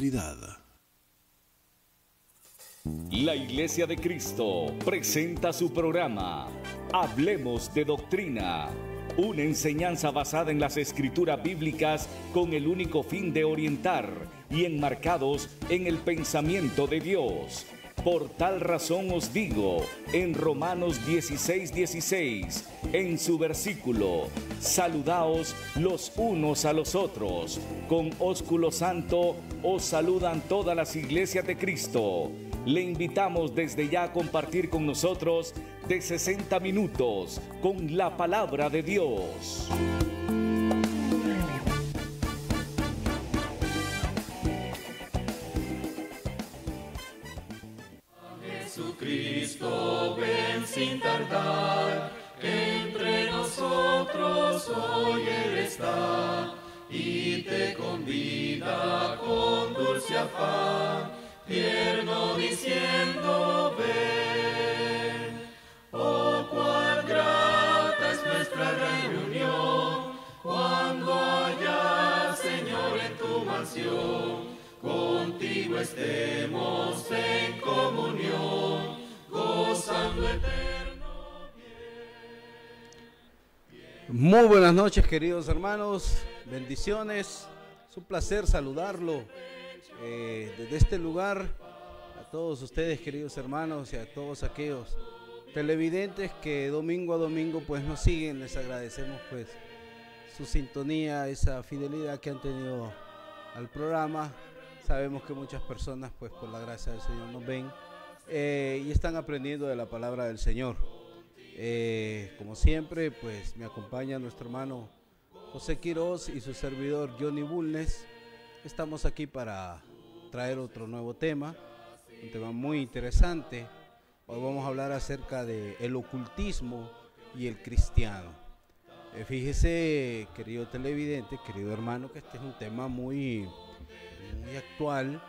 fidelidad. La Iglesia de Cristo presenta su programa Hablemos de Doctrina, una enseñanza basada en las escrituras bíblicas con el único fin de orientar y enmarcados en el pensamiento de Dios. Por tal razón os digo, en Romanos 16:16, en su versículo, saludaos los unos a los otros. Con ósculo santo os saludan todas las iglesias de Cristo. Le invitamos desde ya a compartir con nosotros de 60 minutos con la palabra de Dios. Jesucristo, ven sin tardar, entre nosotros hoy Él está y te convida con dulce afán, tierno diciendo ven. Oh, cuán grata es nuestra gran reunión, cuando haya, Señor, en tu mansión, contigo estemos en comunión, gozando eterno bien. Muy buenas noches, queridos hermanos, bendiciones, es un placer saludarlo desde este lugar, a todos ustedes, queridos hermanos, y a todos aquellos televidentes que domingo a domingo pues nos siguen. Les agradecemos pues su sintonía, esa fidelidad que han tenido al programa. Sabemos que muchas personas pues por la gracia del Señor nos ven y están aprendiendo de la palabra del Señor. Como siempre pues me acompaña nuestro hermano José Quiroz y su servidor Johnny Bulnes. Estamos aquí para traer otro nuevo tema, un tema muy interesante. Hoy vamos a hablar acerca de el ocultismo y el cristiano. Fíjese, querido televidente, querido hermano, que este es un tema muy actual.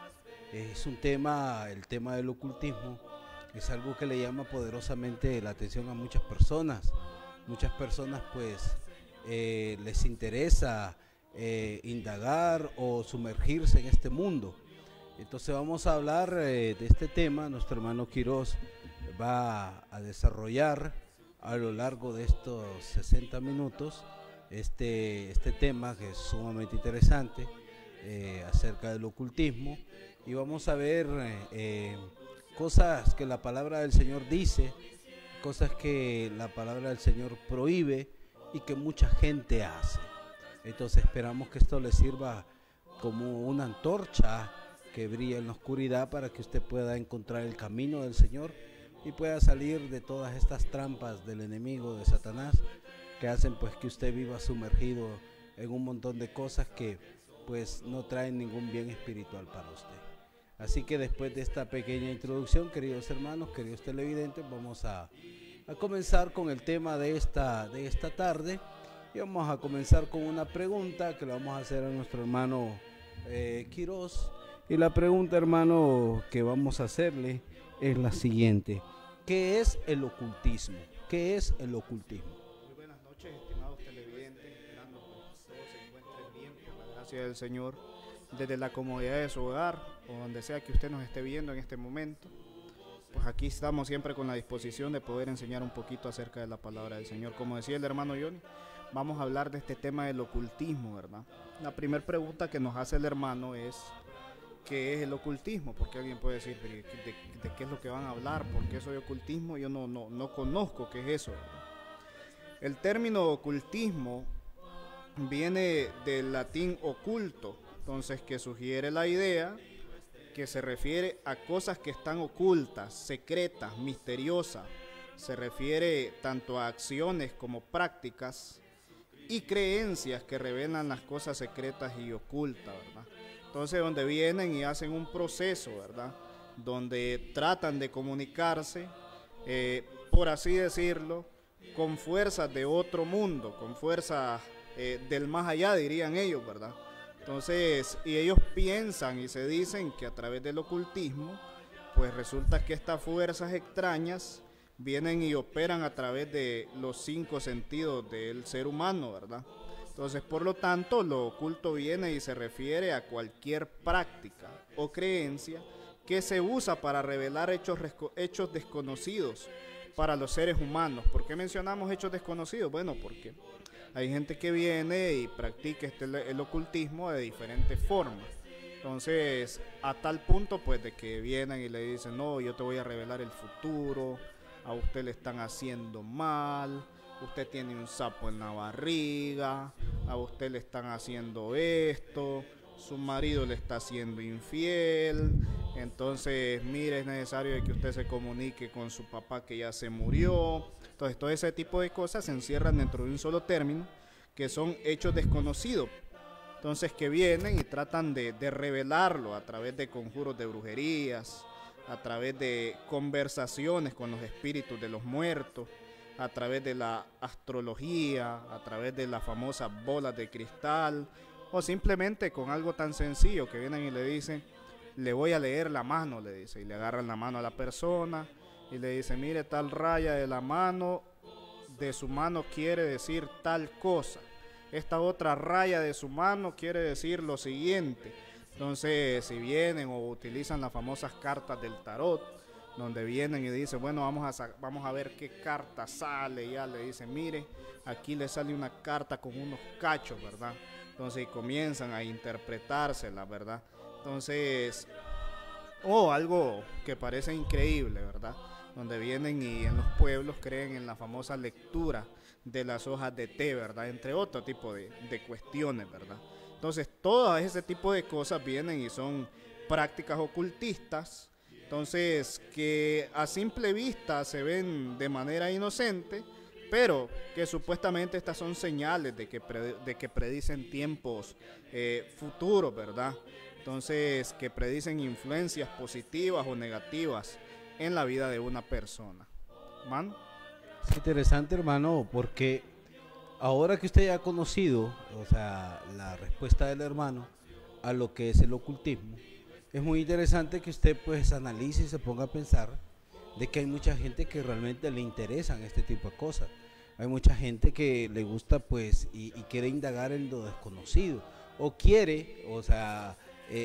Es un tema, el tema del ocultismo es algo que le llama poderosamente la atención a muchas personas. Muchas personas pues les interesa indagar o sumergirse en este mundo. Entonces vamos a hablar de este tema. Nuestro hermano Quiroz va a desarrollar a lo largo de estos 60 minutos este tema que es sumamente interesante, acerca del ocultismo, y vamos a ver cosas que la palabra del Señor dice, cosas que la palabra del Señor prohíbe y que mucha gente hace. Entonces esperamos que esto le sirva como una antorcha que brilla en la oscuridad para que usted pueda encontrar el camino del Señor y pueda salir de todas estas trampas del enemigo, de Satanás, que hacen pues que usted viva sumergido en un montón de cosas que pues no traen ningún bien espiritual para usted. Así que después de esta pequeña introducción, queridos hermanos, queridos televidentes, vamos a comenzar con el tema de esta tarde. Y vamos a comenzar con una pregunta que le vamos a hacer a nuestro hermano Quiroz. Y la pregunta, hermano, que vamos a hacerle es la siguiente: ¿qué es el ocultismo? ¿Qué es el ocultismo? Muy buenas noches, estimados televidentes, esperando que todos se encuentren bien por la gracia del Señor, desde la comodidad de su hogar o donde sea que usted nos esté viendo en este momento. Pues aquí estamos siempre con la disposición de poder enseñar un poquito acerca de la palabra del Señor. Como decía el hermano Johnny, vamos a hablar de este tema del ocultismo, ¿verdad? La primera pregunta que nos hace el hermano es: ¿qué es el ocultismo? Porque alguien puede decir, ¿de qué es lo que van a hablar? ¿Por qué soy ocultismo? Yo no conozco qué es eso, ¿verdad? El término ocultismo viene del latín oculto, entonces que sugiere la idea que se refiere a cosas que están ocultas, secretas, misteriosas. Se refiere tanto a acciones como prácticas y creencias que revelan las cosas secretas y ocultas, ¿verdad? Entonces, donde vienen y hacen un proceso, ¿verdad?, donde tratan de comunicarse, por así decirlo, con fuerzas de otro mundo, con fuerzas del más allá, dirían ellos, ¿verdad? Entonces, y ellos piensan y se dicen que a través del ocultismo, pues resulta que estas fuerzas extrañas vienen y operan a través de los 5 sentidos del ser humano, ¿verdad? Entonces, por lo tanto, lo oculto viene y se refiere a cualquier práctica o creencia que se usa para revelar hechos desconocidos para los seres humanos. ¿Por qué mencionamos hechos desconocidos? Bueno, porque hay gente que viene y practica el ocultismo de diferentes formas. Entonces, a tal punto pues de que vienen y le dicen, no, yo te voy a revelar el futuro, a usted le están haciendo mal, usted tiene un sapo en la barriga, a usted le están haciendo esto, su marido le está haciendo infiel, entonces mire, es necesario que usted se comunique con su papá que ya se murió. Entonces todo ese tipo de cosas se encierran dentro de un solo término, que son hechos desconocidos. Entonces que vienen y tratan de revelarlo a través de conjuros de brujerías, a través de conversaciones con los espíritus de los muertos, a través de la astrología, a través de las famosas bolas de cristal, o simplemente con algo tan sencillo que vienen y le dicen, le voy a leer la mano, le dice, y le agarran la mano a la persona y le dicen, mire, tal raya de la mano, de su mano quiere decir tal cosa. Esta otra raya de su mano quiere decir lo siguiente. Entonces, si vienen o utilizan las famosas cartas del tarot, donde vienen y dicen, bueno, vamos a ver qué carta sale, ya le dicen, mire, aquí le sale una carta con unos cachos, ¿verdad? Entonces, y comienzan a interpretársela, ¿verdad? Entonces, algo que parece increíble, ¿verdad? Donde vienen y en los pueblos creen en la famosa lectura de las hojas de té, ¿verdad? Entre otro tipo de cuestiones, ¿verdad? Entonces, todo ese tipo de cosas vienen y son prácticas ocultistas, entonces, que a simple vista se ven de manera inocente, pero que supuestamente estas son señales de que predicen tiempos futuros, ¿verdad? Entonces, que predicen influencias positivas o negativas en la vida de una persona. ¿Man? Es interesante, hermano, porque ahora que usted ya ha conocido, o sea, la respuesta del hermano a lo que es el ocultismo, es muy interesante que usted pues analice y se ponga a pensar de que hay mucha gente que realmente le interesan este tipo de cosas. Hay mucha gente que le gusta pues y quiere indagar en lo desconocido o quiere, o sea,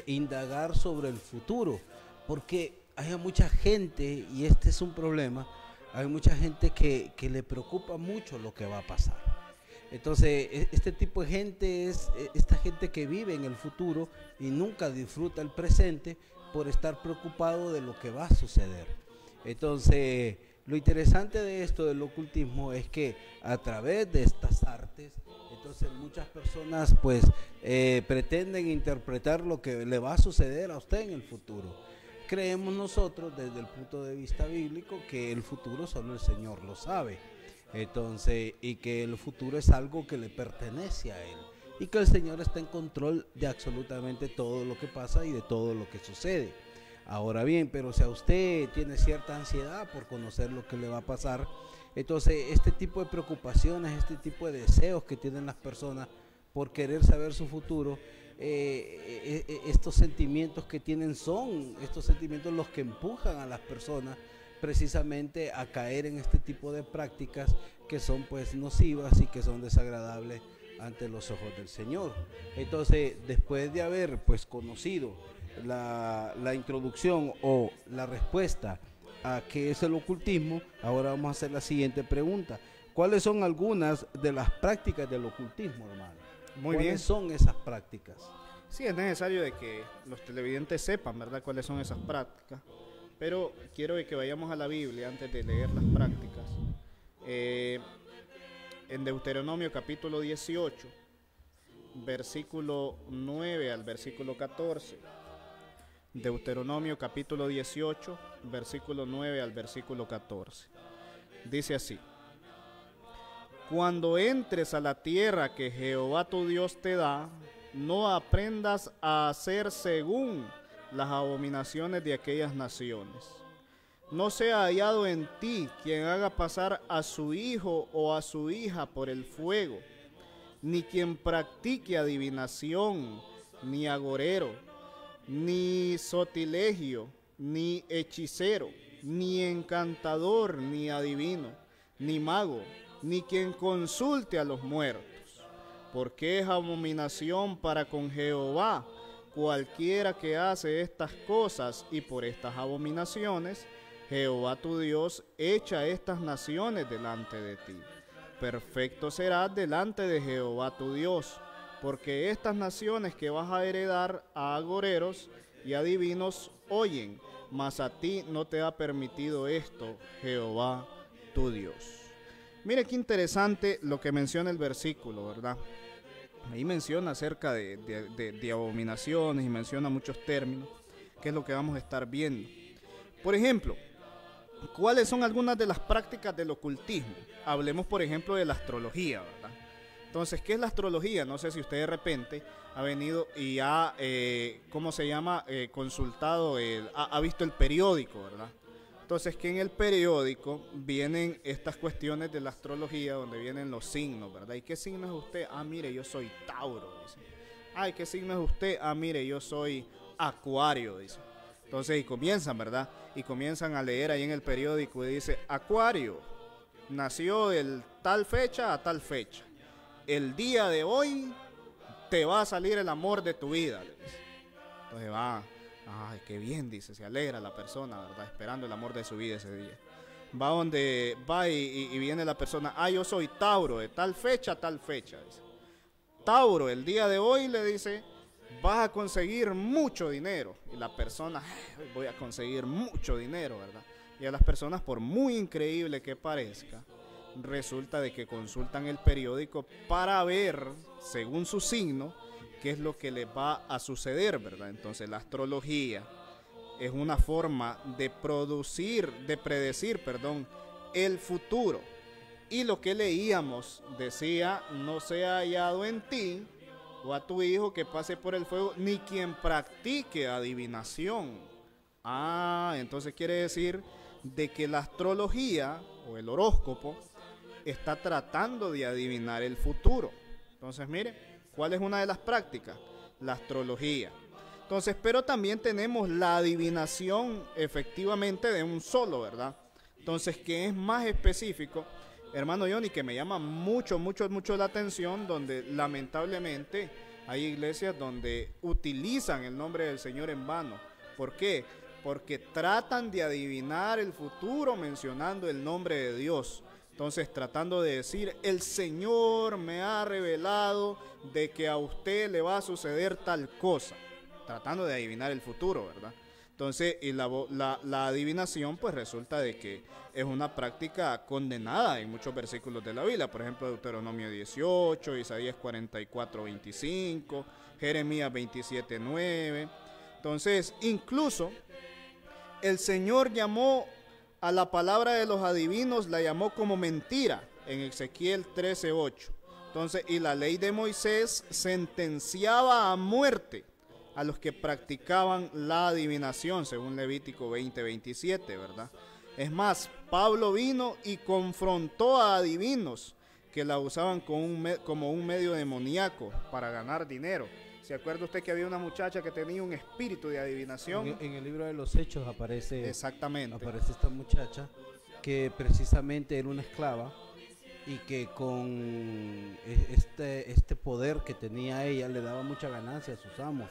indagar sobre el futuro, porque hay mucha gente, y este es un problema, hay mucha gente que le preocupa mucho lo que va a pasar. Entonces, este tipo de gente es esta gente que vive en el futuro y nunca disfruta el presente por estar preocupado de lo que va a suceder. Entonces, lo interesante de esto del ocultismo es que a través de estas artes, entonces muchas personas pues pretenden interpretar lo que le va a suceder a usted en el futuro. Creemos nosotros desde el punto de vista bíblico que el futuro solo el Señor lo sabe. Entonces, y que el futuro es algo que le pertenece a Él y que el Señor está en control de absolutamente todo lo que pasa y de todo lo que sucede. Ahora bien, pero si a usted tiene cierta ansiedad por conocer lo que le va a pasar, entonces este tipo de preocupaciones, este tipo de deseos que tienen las personas por querer saber su futuro, estos sentimientos que tienen son estos sentimientos los que empujan a las personas precisamente a caer en este tipo de prácticas que son pues nocivas y que son desagradables ante los ojos del Señor. Entonces, después de haber pues conocido la introducción o la respuesta a qué es el ocultismo, ahora vamos a hacer la siguiente pregunta. ¿Cuáles son algunas de las prácticas del ocultismo, hermano? Muy bien. ¿Cuáles son esas prácticas? Sí, es necesario de que los televidentes sepan, ¿verdad?, cuáles son esas prácticas. Pero quiero que vayamos a la Biblia antes de leer las prácticas. En Deuteronomio capítulo 18, versículo 9 al versículo 14. Deuteronomio capítulo 18, versículo 9 al versículo 14. Dice así: Cuando entres a la tierra que Jehová tu Dios te da, no aprendas a hacer según las abominaciones de aquellas naciones. No sea hallado en ti quien haga pasar a su hijo o a su hija por el fuego, ni quien practique adivinación, ni agorero, ni sortilegio, ni hechicero, ni encantador, ni adivino, ni mago, ni quien consulte a los muertos. porque es abominación para con Jehová cualquiera que hace estas cosas, y por estas abominaciones Jehová tu Dios echa estas naciones delante de ti. Perfecto serás delante de Jehová tu Dios, porque estas naciones que vas a heredar a agoreros y adivinos oyen, mas a ti no te ha permitido esto Jehová tu Dios. Mire qué interesante lo que menciona el versículo, ¿verdad? Ahí menciona acerca de abominaciones y menciona muchos términos, que es lo que vamos a estar viendo. Por ejemplo, ¿cuáles son algunas de las prácticas del ocultismo? Hablemos, por ejemplo, de la astrología, ¿verdad? Entonces, ¿qué es la astrología? No sé si usted de repente ha venido y ha, consultado, ha visto el periódico, ¿verdad? Entonces, que en el periódico vienen estas cuestiones de la astrología, donde vienen los signos, ¿verdad? ¿Y qué signo es usted? Ah, mire, yo soy Tauro, dice. Ay, ¿qué signo es usted? Ah, mire, yo soy Acuario, dice. Entonces, y comienzan, ¿verdad? Y comienzan a leer ahí en el periódico y dice, Acuario, nació de tal fecha a tal fecha. El día de hoy te va a salir el amor de tu vida, le dice. Entonces va... Ay, qué bien, dice, se alegra la persona, ¿verdad? Esperando el amor de su vida ese día. Va y viene la persona, yo soy Tauro, de tal fecha a tal fecha, dice. Tauro, el día de hoy, le dice, vas a conseguir mucho dinero. Y la persona, voy a conseguir mucho dinero, ¿verdad? Y a las personas, por muy increíble que parezca, resulta de que consultan el periódico para ver, según su signo, qué es lo que les va a suceder, ¿verdad? Entonces la astrología es una forma de predecir, el futuro. Y lo que leíamos decía, no sea hallado en ti o a tu hijo que pase por el fuego, ni quien practique adivinación. Entonces quiere decir de que la astrología o el horóscopo está tratando de adivinar el futuro. Entonces mire, ¿cuál es una de las prácticas? La astrología. Entonces, pero también tenemos la adivinación efectivamente de un solo, ¿verdad? Entonces, que es más específico, hermano Johnny, que me llama mucho la atención, donde lamentablemente hay iglesias donde utilizan el nombre del Señor en vano. ¿Por qué? Porque tratan de adivinar el futuro mencionando el nombre de Dios. Entonces, tratando de decir, el Señor me ha revelado de que a usted le va a suceder tal cosa. Tratando de adivinar el futuro, ¿verdad? Entonces, y la adivinación, pues resulta de que es una práctica condenada en muchos versículos de la Biblia. Por ejemplo, Deuteronomio 18, Isaías 44, 25, Jeremías 27, 9. Entonces, incluso, el Señor llamó a la palabra de los adivinos, la llamó como mentira en Ezequiel 13:8. Entonces, y la ley de Moisés sentenciaba a muerte a los que practicaban la adivinación, según Levítico 20:27, ¿verdad? Es más, Pablo vino y confrontó a adivinos que la usaban como un medio demoníaco para ganar dinero. ¿Se acuerda usted que había una muchacha que tenía un espíritu de adivinación? En el libro de los Hechos aparece, exactamente, aparece esta muchacha que precisamente era una esclava y que con este poder que tenía ella le daba mucha ganancia a sus amos.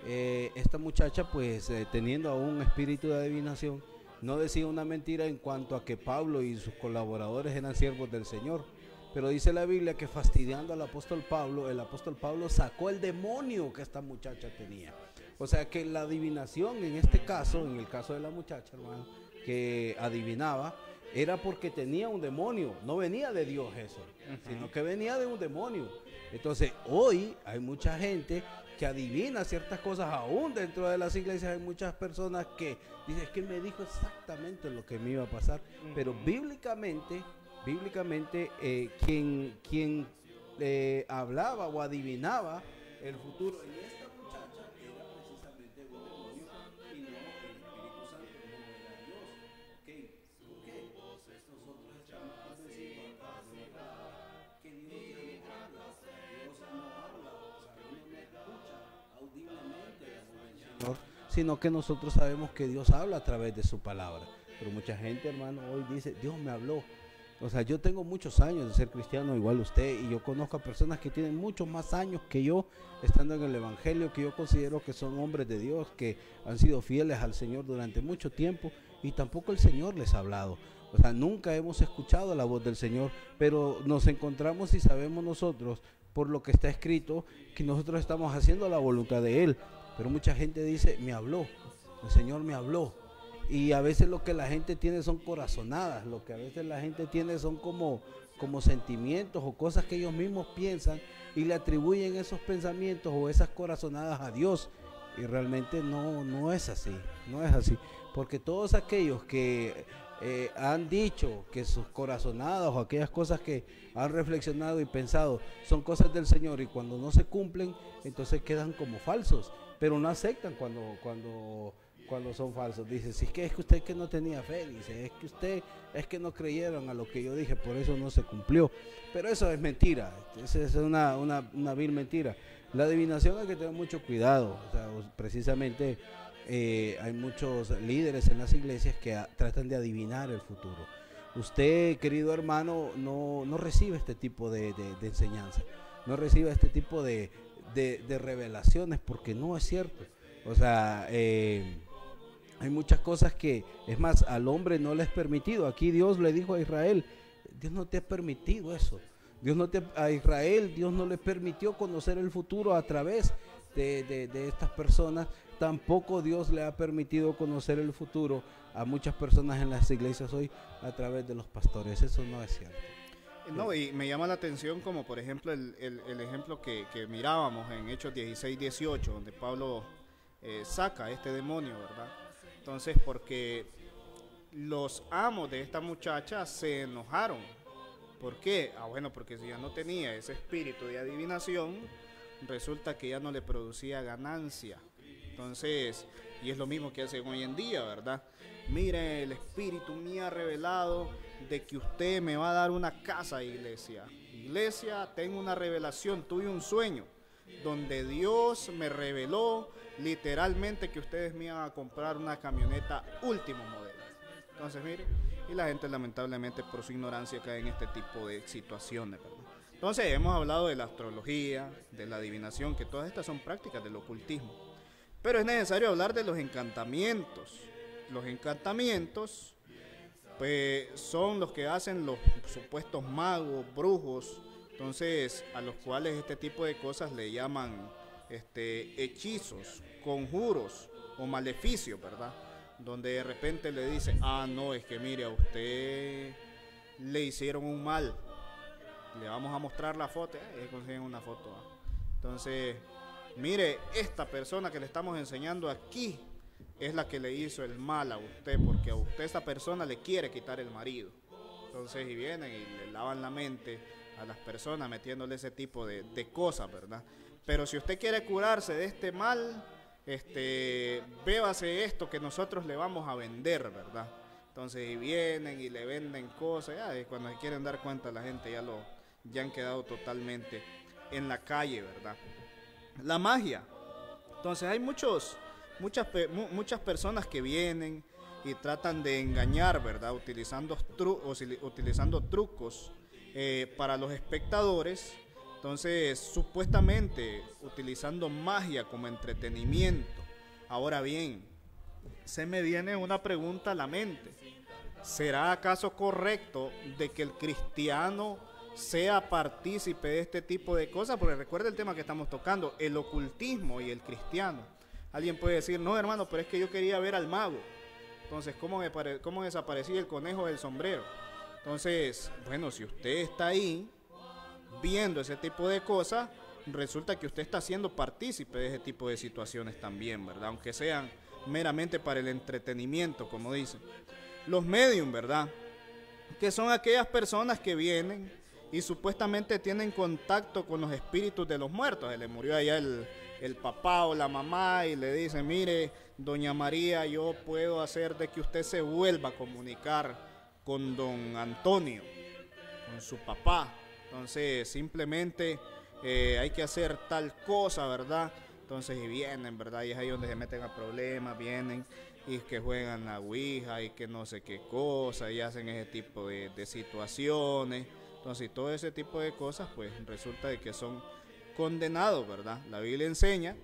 Esta muchacha, pues teniendo aún un espíritu de adivinación, no decía una mentira en cuanto a que Pablo y sus colaboradores eran siervos del Señor. Pero dice la Biblia que fastidiando al apóstol Pablo, el apóstol Pablo sacó el demonio que esta muchacha tenía. O sea que la adivinación en este caso, en el caso de la muchacha, hermano, que adivinaba, era porque tenía un demonio. No venía de Dios eso, sino que venía de un demonio. Entonces hoy hay mucha gente que adivina ciertas cosas, aún dentro de las iglesias hay muchas personas que dicen, es que me dijo exactamente lo que me iba a pasar. Pero bíblicamente quien hablaba o adivinaba el futuro en esta muchacha era precisamente un demonio y no el Espíritu Santo, no era Dios. ¿Okay? ¿Por qué? Nosotros estamos convencidos que Dios ya no habla, Dios no habla, o sea, uno no escucha audiblemente la voz del Señor, sino que nosotros sabemos que Dios habla a través de su palabra. Pero mucha gente, hermano, hoy dice, Dios me habló. O sea, yo tengo muchos años de ser cristiano, igual usted, y yo conozco a personas que tienen muchos más años que yo, estando en el Evangelio, que yo considero que son hombres de Dios, que han sido fieles al Señor durante mucho tiempo, y tampoco el Señor les ha hablado. O sea, nunca hemos escuchado la voz del Señor, pero nos encontramos y sabemos nosotros, por lo que está escrito, que nosotros estamos haciendo la voluntad de Él. Pero mucha gente dice, me habló, el Señor me habló. Y a veces lo que la gente tiene son corazonadas, lo que a veces la gente tiene son como sentimientos o cosas que ellos mismos piensan y le atribuyen esos pensamientos o esas corazonadas a Dios. Y realmente no es así, no es así. Porque todos aquellos que han dicho que sus corazonadas o aquellas cosas que han reflexionado y pensado son cosas del Señor, y cuando no se cumplen, entonces quedan como falsos, pero no aceptan cuando son falsos. Dice, si es que usted que no tenía fe, dice, es que no creyeron a lo que yo dije, por eso no se cumplió. Pero eso es mentira, esa es una vil mentira. La adivinación hay que tener mucho cuidado. O sea, precisamente hay muchos líderes en las iglesias que tratan de adivinar el futuro. Usted, querido hermano, no recibe este tipo de enseñanza, no recibe este tipo de revelaciones, porque no es cierto. O sea, hay muchas cosas que, es más, al hombre no le es permitido. Aquí Dios le dijo a Israel, Dios no te ha permitido eso. A Israel Dios no le permitió conocer el futuro a través de estas personas. Tampoco Dios le ha permitido conocer el futuro a muchas personas en las iglesias hoy a través de los pastores. Eso no es cierto. No, y me llama la atención como por ejemplo el ejemplo que mirábamos en Hechos 16-18, donde Pablo saca a este demonio, ¿verdad? Entonces, porque los amos de esta muchacha se enojaron. ¿Por qué? Bueno, porque si ya no tenía ese espíritu de adivinación, resulta que ya no le producía ganancia. Entonces, y es lo mismo que hacen hoy en día, ¿verdad? Mire, el espíritu me ha revelado de que usted me va a dar una casa, iglesia. Iglesia, tengo una revelación, tuve un sueño donde Dios me reveló literalmente que ustedes me iban a comprar una camioneta último modelo. Entonces, mire, y la gente lamentablemente por su ignorancia cae en este tipo de situaciones, ¿verdad? Entonces, hemos hablado de la astrología, de la adivinación, que todas estas son prácticas del ocultismo. Pero es necesario hablar de los encantamientos. Los encantamientos, pues, son los que hacen los supuestos magos, brujos, entonces a los cuales este tipo de cosas le llaman hechizos, conjuros o maleficios, ¿verdad? Donde de repente le dice, no, es que mire, a usted le hicieron un mal, le vamos a mostrar la foto, y consiguen una foto. Entonces, mire, esta persona que le estamos enseñando aquí es la que le hizo el mal a usted, porque a usted esa persona le quiere quitar el marido. Entonces, y vienen y le lavan la mente a las personas metiéndole ese tipo de cosas, ¿verdad? Pero si usted quiere curarse de este mal, bébase esto que nosotros le vamos a vender, ¿verdad? Entonces, y vienen y le venden cosas, y cuando se quieren dar cuenta la gente ya han quedado totalmente en la calle, ¿verdad? La magia. Entonces hay muchas personas que vienen y tratan de engañar, ¿verdad? Utilizando trucos para los espectadores. Entonces, supuestamente utilizando magia como entretenimiento. Ahora bien, se me viene una pregunta a la mente. ¿Será acaso correcto de que el cristiano sea partícipe de este tipo de cosas? Porque recuerda el tema que estamos tocando, el ocultismo y el cristiano. Alguien puede decir, no, hermano, pero es que yo quería ver al mago. Entonces, ¿cómo desaparecía el conejo del sombrero? Entonces, bueno, si usted está ahí viendo ese tipo de cosas, resulta que usted está siendo partícipe de ese tipo de situaciones también, ¿verdad? Aunque sean meramente para el entretenimiento, como dicen. Los medium, ¿verdad? Que son aquellas personas que vienen y supuestamente tienen contacto con los espíritus de los muertos. Se le murió allá el papá o la mamá y le dicen, mire, doña María, yo puedo hacer de que usted se vuelva a comunicar con don Antonio, con su papá. Entonces simplemente hay que hacer tal cosa, ¿verdad? Entonces, y vienen, ¿verdad? Y es ahí donde se meten a problemas, vienen y que juegan la ouija y que no sé qué cosa, y hacen ese tipo de situaciones. Entonces, todo ese tipo de cosas, pues resulta de que son condenados, ¿verdad? La Biblia enseña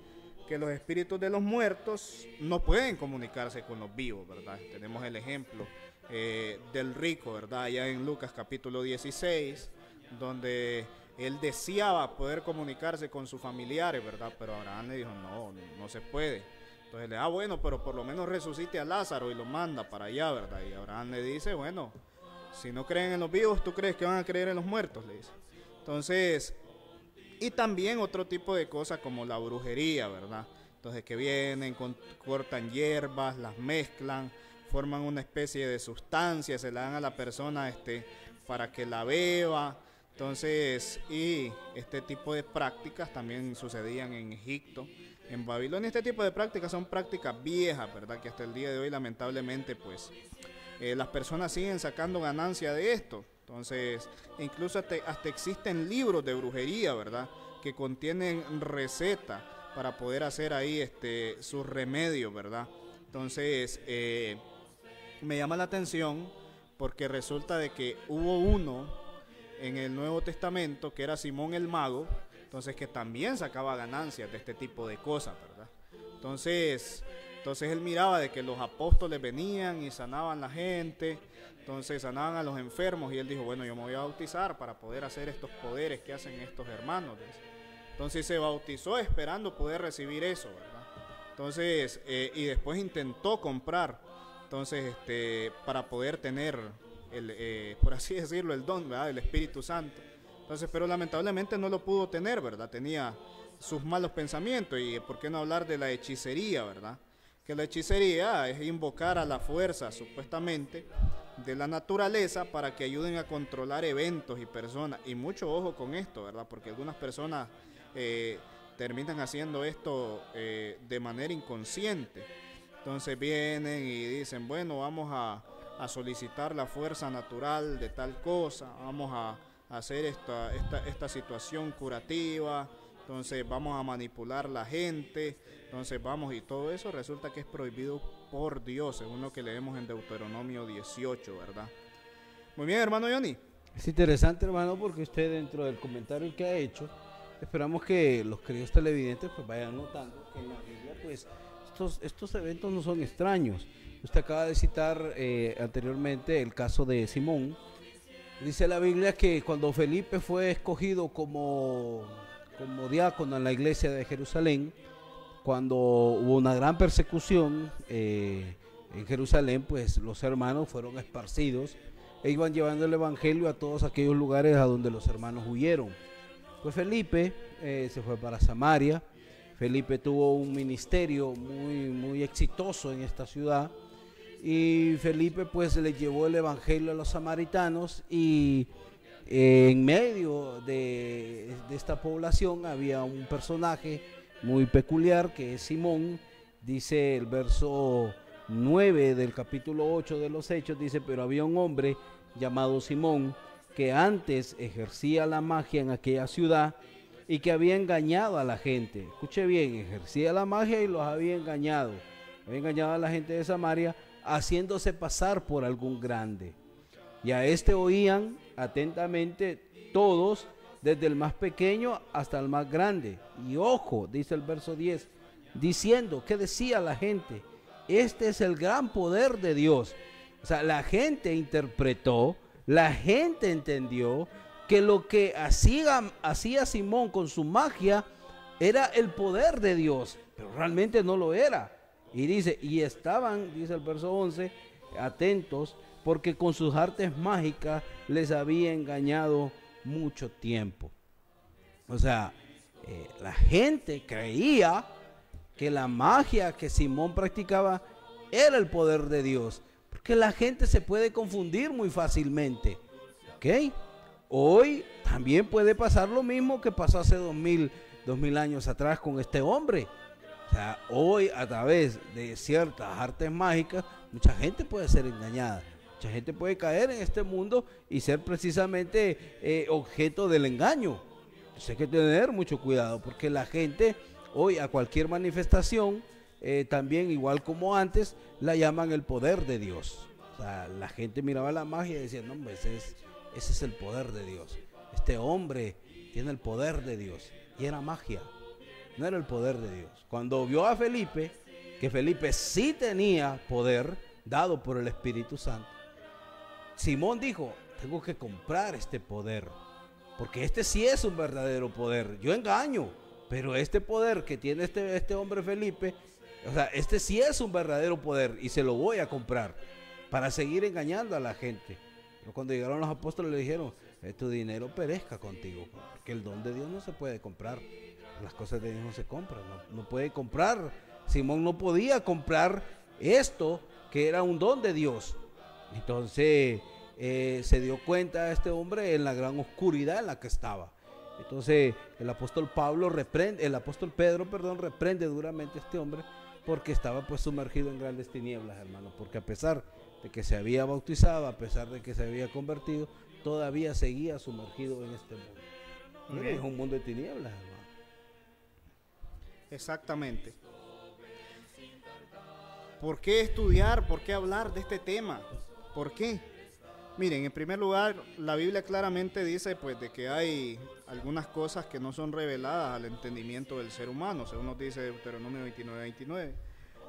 que los espíritus de los muertos no pueden comunicarse con los vivos, ¿verdad? Tenemos el ejemplo del rico, ¿verdad? Allá en Lucas capítulo 16, donde él deseaba poder comunicarse con sus familiares, ¿verdad? Pero Abraham le dijo, no se puede. Entonces le da, bueno, pero por lo menos resucite a Lázaro y lo manda para allá, ¿verdad? Y Abraham le dice, bueno, si no creen en los vivos, ¿tú crees que van a creer en los muertos? Le dice. Entonces, y también otro tipo de cosas como la brujería, ¿verdad? Entonces que vienen, cortan hierbas, las mezclan, forman una especie de sustancia, se la dan a la persona para que la beba. Entonces, y este tipo de prácticas también sucedían en Egipto, en Babilonia. Este tipo de prácticas son prácticas viejas, ¿verdad? Que hasta el día de hoy lamentablemente pues las personas siguen sacando ganancia de esto. Entonces, incluso hasta existen libros de brujería, ¿verdad? Que contienen recetas para poder hacer ahí sus remedios, ¿verdad? Entonces, me llama la atención porque resulta de que hubo uno en el Nuevo Testamento que era Simón el Mago, entonces que también sacaba ganancias de este tipo de cosas, ¿verdad? Entonces él miraba de que los apóstoles venían y sanaban a la gente, entonces sanaban a los enfermos, y él dijo, bueno, yo me voy a bautizar para poder hacer estos poderes que hacen estos hermanos. Entonces se bautizó esperando poder recibir eso, ¿verdad? Entonces, y después intentó comprar, entonces, para poder tener, por así decirlo, el don, ¿verdad? El Espíritu Santo. Entonces, pero lamentablemente no lo pudo tener, ¿verdad? Tenía sus malos pensamientos. Y por qué no hablar de la hechicería, ¿verdad? Que la hechicería es invocar a la fuerza, supuestamente, de la naturaleza para que ayuden a controlar eventos y personas. Y mucho ojo con esto, ¿verdad? Porque algunas personas terminan haciendo esto de manera inconsciente. Entonces vienen y dicen, bueno, vamos a solicitar la fuerza natural de tal cosa, vamos a hacer esta situación curativa, entonces vamos a manipular la gente, entonces vamos, y todo eso resulta que es prohibido por Dios, según lo que leemos en Deuteronomio 18, ¿verdad? Muy bien, hermano Johnny. Es interesante, hermano, porque usted dentro del comentario que ha hecho, esperamos que los queridos televidentes pues vayan notando que en la Biblia pues estos eventos no son extraños. Usted acaba de citar anteriormente el caso de Simón. Dice la Biblia que cuando Felipe fue escogido como diácono en la iglesia de Jerusalén, cuando hubo una gran persecución en Jerusalén, pues los hermanos fueron esparcidos e iban llevando el evangelio a todos aquellos lugares a donde los hermanos huyeron. Pues Felipe se fue para Samaria. Felipe tuvo un ministerio muy exitoso en esta ciudad, y Felipe pues le llevó el evangelio a los samaritanos, y en medio de esta población había un personaje muy peculiar que es Simón. Dice el verso 9 del capítulo 8 de los Hechos, dice, pero había un hombre llamado Simón que antes ejercía la magia en aquella ciudad y que había engañado a la gente. Escuche bien, ejercía la magia y los había engañado a la gente de Samaria, haciéndose pasar por algún grande. Y a este oían atentamente todos, desde el más pequeño hasta el más grande. Y ojo, dice el verso 10, diciendo, ¿qué decía la gente? Este es el gran poder de Dios. O sea, la gente interpretó, la gente entendió que lo que hacía Simón con su magia era el poder de Dios, pero realmente no lo era. Y dice, y estaban, dice el verso 11, atentos, porque con sus artes mágicas les había engañado mucho tiempo. O sea, la gente creía que la magia que Simón practicaba era el poder de Dios, porque la gente se puede confundir muy fácilmente, ¿ok? Hoy también puede pasar lo mismo que pasó hace 2000 años atrás con este hombre. O sea, hoy a través de ciertas artes mágicas, mucha gente puede ser engañada. Mucha gente puede caer en este mundo y ser precisamente objeto del engaño. Entonces hay que tener mucho cuidado, porque la gente hoy a cualquier manifestación, también igual como antes, la llaman el poder de Dios. O sea, la gente miraba la magia y decía, no, hombre, ese es el poder de Dios. Este hombre tiene el poder de Dios. Y era magia, no era el poder de Dios. Cuando vio a Felipe, que Felipe sí tenía poder dado por el Espíritu Santo, Simón dijo, tengo que comprar este poder, porque este sí es un verdadero poder. Yo engaño, pero este poder que tiene este hombre Felipe, o sea, este sí es un verdadero poder y se lo voy a comprar para seguir engañando a la gente. Pero cuando llegaron los apóstoles le dijeron, tu dinero perezca contigo, porque el don de Dios no se puede comprar. Las cosas de Dios no se compran, no puede comprar. Simón no podía comprar esto que era un don de Dios. Entonces se dio cuenta este hombre en la gran oscuridad en la que estaba. Entonces el apóstol Pedro reprende duramente a este hombre, porque estaba pues sumergido en grandes tinieblas, hermano, porque a pesar de que se había bautizado, a pesar de que se había convertido, todavía seguía sumergido en este mundo. Es un mundo de tinieblas, hermano. Exactamente. ¿Por qué estudiar? ¿Por qué hablar de este tema? ¿Por qué? Miren, en primer lugar, la Biblia claramente dice pues de que hay algunas cosas que no son reveladas al entendimiento del ser humano, según nos dice Deuteronomio 29:29.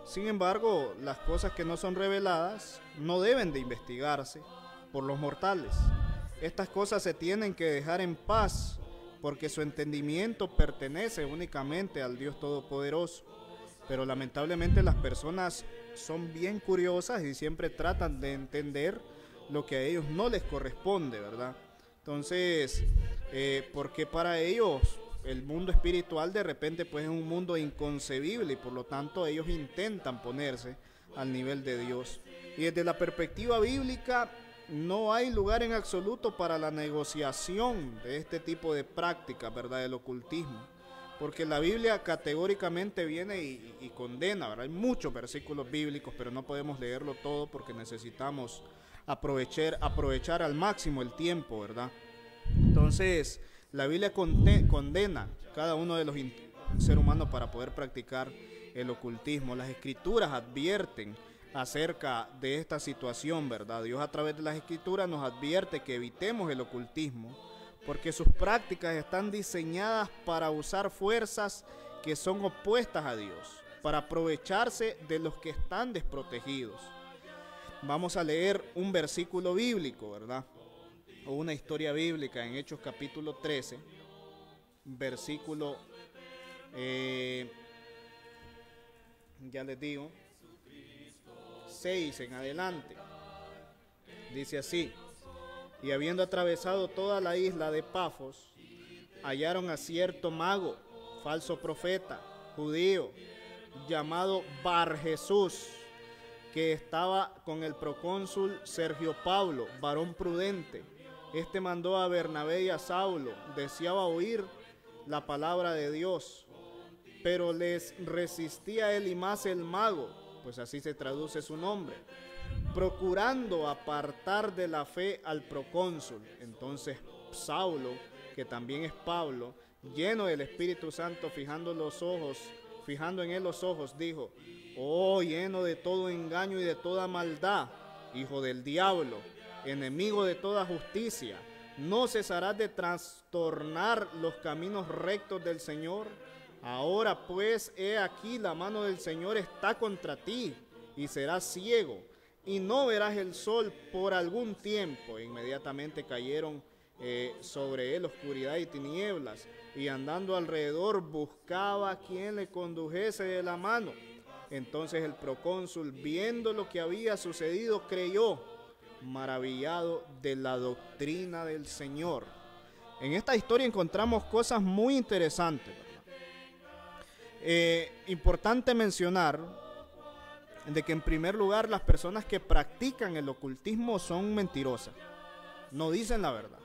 Sin embargo, las cosas que no son reveladas no deben de investigarse por los mortales. Estas cosas se tienen que dejar en paz, porque su entendimiento pertenece únicamente al Dios Todopoderoso. Pero lamentablemente las personas son bien curiosas y siempre tratan de entender lo que a ellos no les corresponde, ¿verdad? Entonces, porque para ellos el mundo espiritual de repente pues es un mundo inconcebible y por lo tanto ellos intentan ponerse al nivel de Dios. Y desde la perspectiva bíblica no hay lugar en absoluto para la negociación de este tipo de prácticas, ¿verdad? Del ocultismo. Porque la Biblia categóricamente viene y condena, ¿verdad? Hay muchos versículos bíblicos, pero no podemos leerlo todo porque necesitamos aprovechar al máximo el tiempo, ¿verdad? Entonces, la Biblia condena cada uno de los seres humanos para poder practicar el ocultismo. Las Escrituras advierten acerca de esta situación, ¿verdad? Dios a través de las Escrituras nos advierte que evitemos el ocultismo, porque sus prácticas están diseñadas para usar fuerzas que son opuestas a Dios, para aprovecharse de los que están desprotegidos. Vamos a leer un versículo bíblico, ¿verdad? O una historia bíblica en Hechos capítulo 13, versículo, ya les digo, 6 en adelante. Dice así: y habiendo atravesado toda la isla de Pafos, hallaron a cierto mago, falso profeta, judío, llamado Bar Jesús, que estaba con el procónsul Sergio Pablo, varón prudente. Este mandó a Bernabé y a Saulo, deseaba oír la palabra de Dios, pero les resistía Elimas el mago, pues así se traduce su nombre, procurando apartar de la fe al procónsul. Entonces Saulo, que también es Pablo, lleno del Espíritu Santo, fijando en él los ojos, dijo: oh, lleno de todo engaño y de toda maldad, hijo del diablo, enemigo de toda justicia, ¿no cesarás de trastornar los caminos rectos del Señor? Ahora pues, he aquí, la mano del Señor está contra ti, y serás ciego, y no verás el sol por algún tiempo. Inmediatamente cayeron sobre él oscuridad y tinieblas, y andando alrededor buscaba a quien le condujese de la mano. Entonces el procónsul, viendo lo que había sucedido, creyó, maravillado de la doctrina del Señor. En esta historia encontramos cosas muy interesantes, ¿verdad? Importante mencionar de que en primer lugar las personas que practican el ocultismo son mentirosas, no dicen la verdad.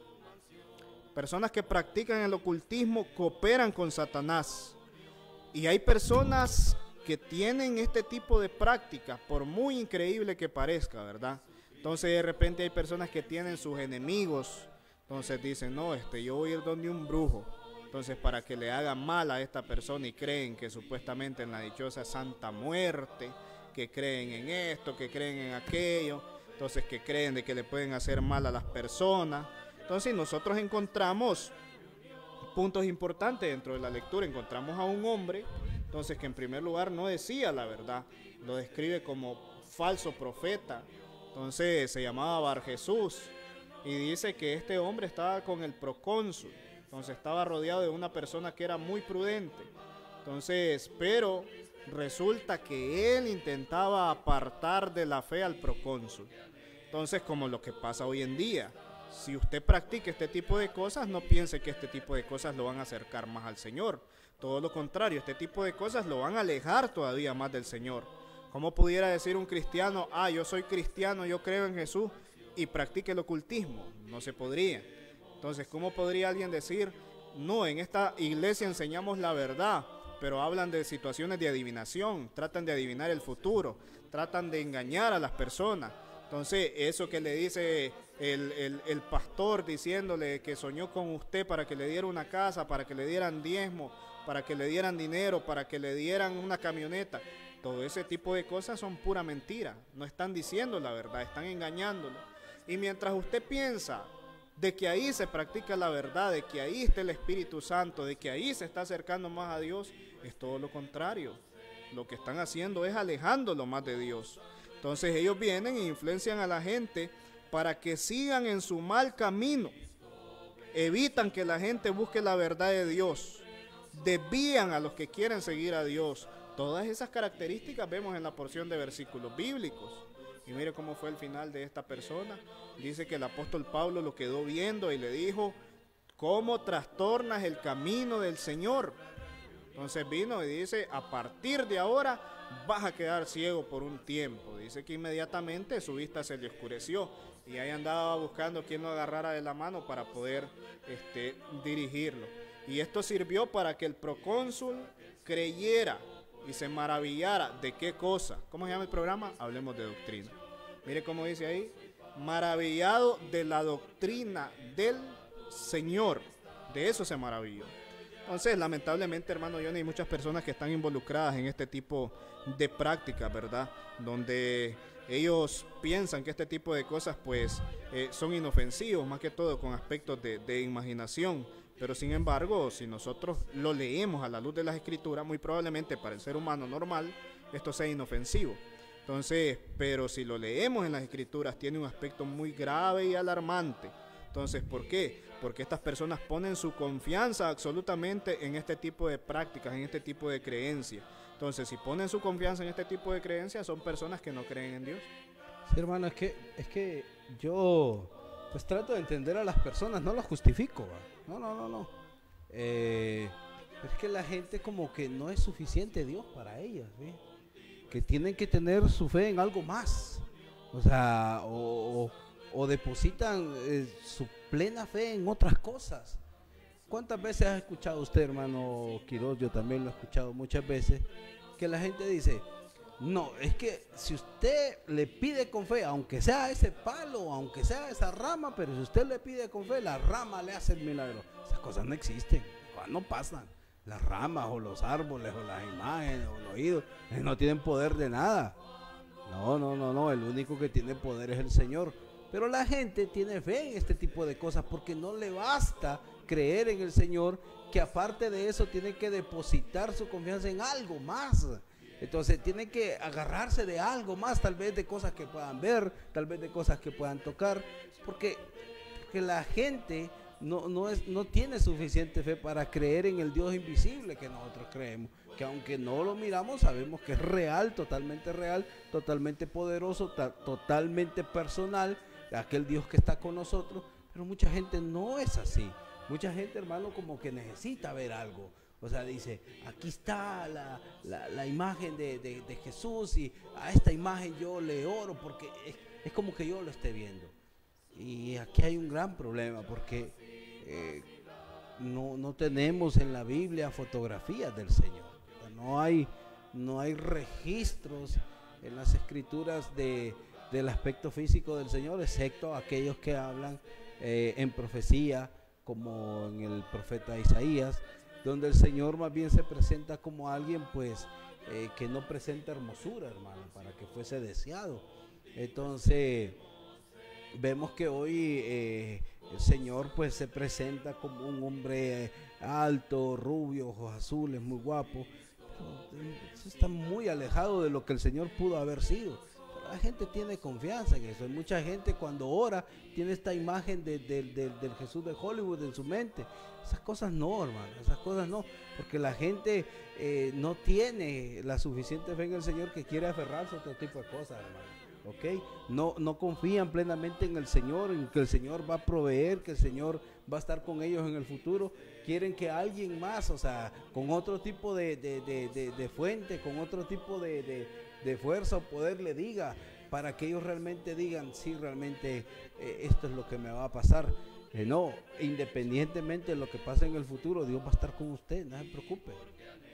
Personas que practican el ocultismo cooperan con Satanás, y hay personas que tienen este tipo de prácticas, por muy increíble que parezca, ¿verdad? Entonces de repente hay personas que tienen sus enemigos, entonces dicen: no, yo voy a ir donde un brujo, Entonces, para que le hagan mal a esta persona y creen que supuestamente en la dichosa Santa Muerte, que creen en esto, que creen en aquello, entonces que creen de que le pueden hacer mal a las personas. Entonces nosotros encontramos puntos importantes dentro de la lectura. Encontramos a un hombre, entonces, que en primer lugar no decía la verdad, lo describe como falso profeta. Entonces se llamaba Bar Jesús y dice que este hombre estaba con el procónsul, entonces estaba rodeado de una persona que era muy prudente. Entonces, pero resulta que él intentaba apartar de la fe al procónsul. Entonces, como lo que pasa hoy en día, si usted practica este tipo de cosas, no piense que este tipo de cosas lo van a acercar más al Señor. Todo lo contrario, este tipo de cosas lo van a alejar todavía más del Señor. ¿Cómo pudiera decir un cristiano, yo soy cristiano, yo creo en Jesús y practique el ocultismo? No se podría. Entonces, ¿cómo podría alguien decir, no, en esta iglesia enseñamos la verdad, pero hablan de situaciones de adivinación, tratan de adivinar el futuro, tratan de engañar a las personas? Entonces, eso que le dice el pastor diciéndole que soñó con usted para que le diera una casa, para que le dieran diezmo, para que le dieran dinero, para que le dieran una camioneta, todo ese tipo de cosas son pura mentira. No están diciendo la verdad, están engañándolo. Y mientras usted piensa de que ahí se practica la verdad, de que ahí está el Espíritu Santo, de que ahí se está acercando más a Dios, es todo lo contrario. Lo que están haciendo es alejándolo más de Dios. Entonces ellos vienen e influencian a la gente para que sigan en su mal camino. Evitan que la gente busque la verdad de Dios. Desvían a los que quieren seguir a Dios. Todas esas características vemos en la porción de versículos bíblicos. Y mire cómo fue el final de esta persona. Dice que el apóstol Pablo lo quedó viendo y le dijo, ¿cómo trastornas el camino del Señor? Entonces vino y dice, a partir de ahora vas a quedar ciego por un tiempo. Dice que inmediatamente su vista se le oscureció y ahí andaba buscando quien lo agarrara de la mano para poder dirigirlo. Y esto sirvió para que el procónsul creyera y se maravillara. ¿De qué cosa? ¿Cómo se llama el programa? Hablemos de doctrina. Mire cómo dice ahí, maravillado de la doctrina del Señor. De eso se maravilló. Entonces, lamentablemente, hermano Johnny, hay muchas personas que están involucradas en este tipo de prácticas, ¿verdad? Donde ellos piensan que este tipo de cosas, pues, son inofensivos, más que todo con aspectos de imaginación. Pero, sin embargo, si nosotros lo leemos a la luz de las Escrituras, muy probablemente para el ser humano normal, esto sea inofensivo. Entonces, pero si lo leemos en las Escrituras, tiene un aspecto muy grave y alarmante. Entonces, ¿por qué? Porque estas personas ponen su confianza absolutamente en este tipo de prácticas, en este tipo de creencias. Entonces, si ponen su confianza en este tipo de creencias, son personas que no creen en Dios. Sí, hermano, es que yo pues trato de entender a las personas, no las justifico, ¿va? No. Es que la gente como que no es suficiente Dios para ellas, ¿sí? Que tienen que tener su fe en algo más. O sea, o depositan su plena fe en otras cosas. ¿Cuántas veces ha escuchado usted, hermano Quiroz? Yo también lo he escuchado muchas veces, que la gente dice, no, es que si usted le pide con fe, aunque sea ese palo, aunque sea esa rama, pero si usted le pide con fe, la rama le hace el milagro. Esas cosas no existen, no pasan. Las ramas o los árboles o las imágenes o los oídos no tienen poder de nada. No, el único que tiene poder es el Señor. Pero la gente tiene fe en este tipo de cosas porque no le basta creer en el Señor, que aparte de eso tiene que depositar su confianza en algo más. Entonces tiene que agarrarse de algo más, tal vez de cosas que puedan ver, tal vez de cosas que puedan tocar, porque la gente no tiene suficiente fe para creer en el Dios invisible que nosotros creemos, que aunque no lo miramos sabemos que es real, totalmente poderoso, totalmente personal, aquel Dios que está con nosotros. Pero mucha gente no es así. Mucha gente, hermano, como que necesita ver algo. O sea, dice, aquí está la imagen de Jesús y a esta imagen yo le oro porque es como que yo lo esté viendo. Y aquí hay un gran problema porque no tenemos en la Biblia fotografías del Señor. O sea, no hay registros en las Escrituras del aspecto físico del Señor, excepto aquellos que hablan en profecía como en el profeta Isaías, donde el Señor más bien se presenta como alguien pues que no presenta hermosura, hermano, para que fuese deseado. Entonces vemos que hoy el Señor pues se presenta como un hombre alto, rubio, ojos azules, muy guapo. Eso está muy alejado de lo que el Señor pudo haber sido. Pero la gente tiene confianza en eso. Hay mucha gente cuando ora tiene esta imagen del Jesús de Hollywood en su mente. Esas cosas no, hermano, esas cosas no, porque la gente no tiene la suficiente fe en el Señor, que quiere aferrarse a otro tipo de cosas, hermano. ¿Ok? No confían plenamente en el Señor, en que el Señor va a proveer, que el Señor va a estar con ellos en el futuro. Quieren que alguien más, o sea, con otro tipo de fuente, con otro tipo de fuerza o poder le diga, para que ellos realmente digan, sí, realmente esto es lo que me va a pasar. No, independientemente de lo que pase en el futuro, Dios va a estar con usted, no se preocupe.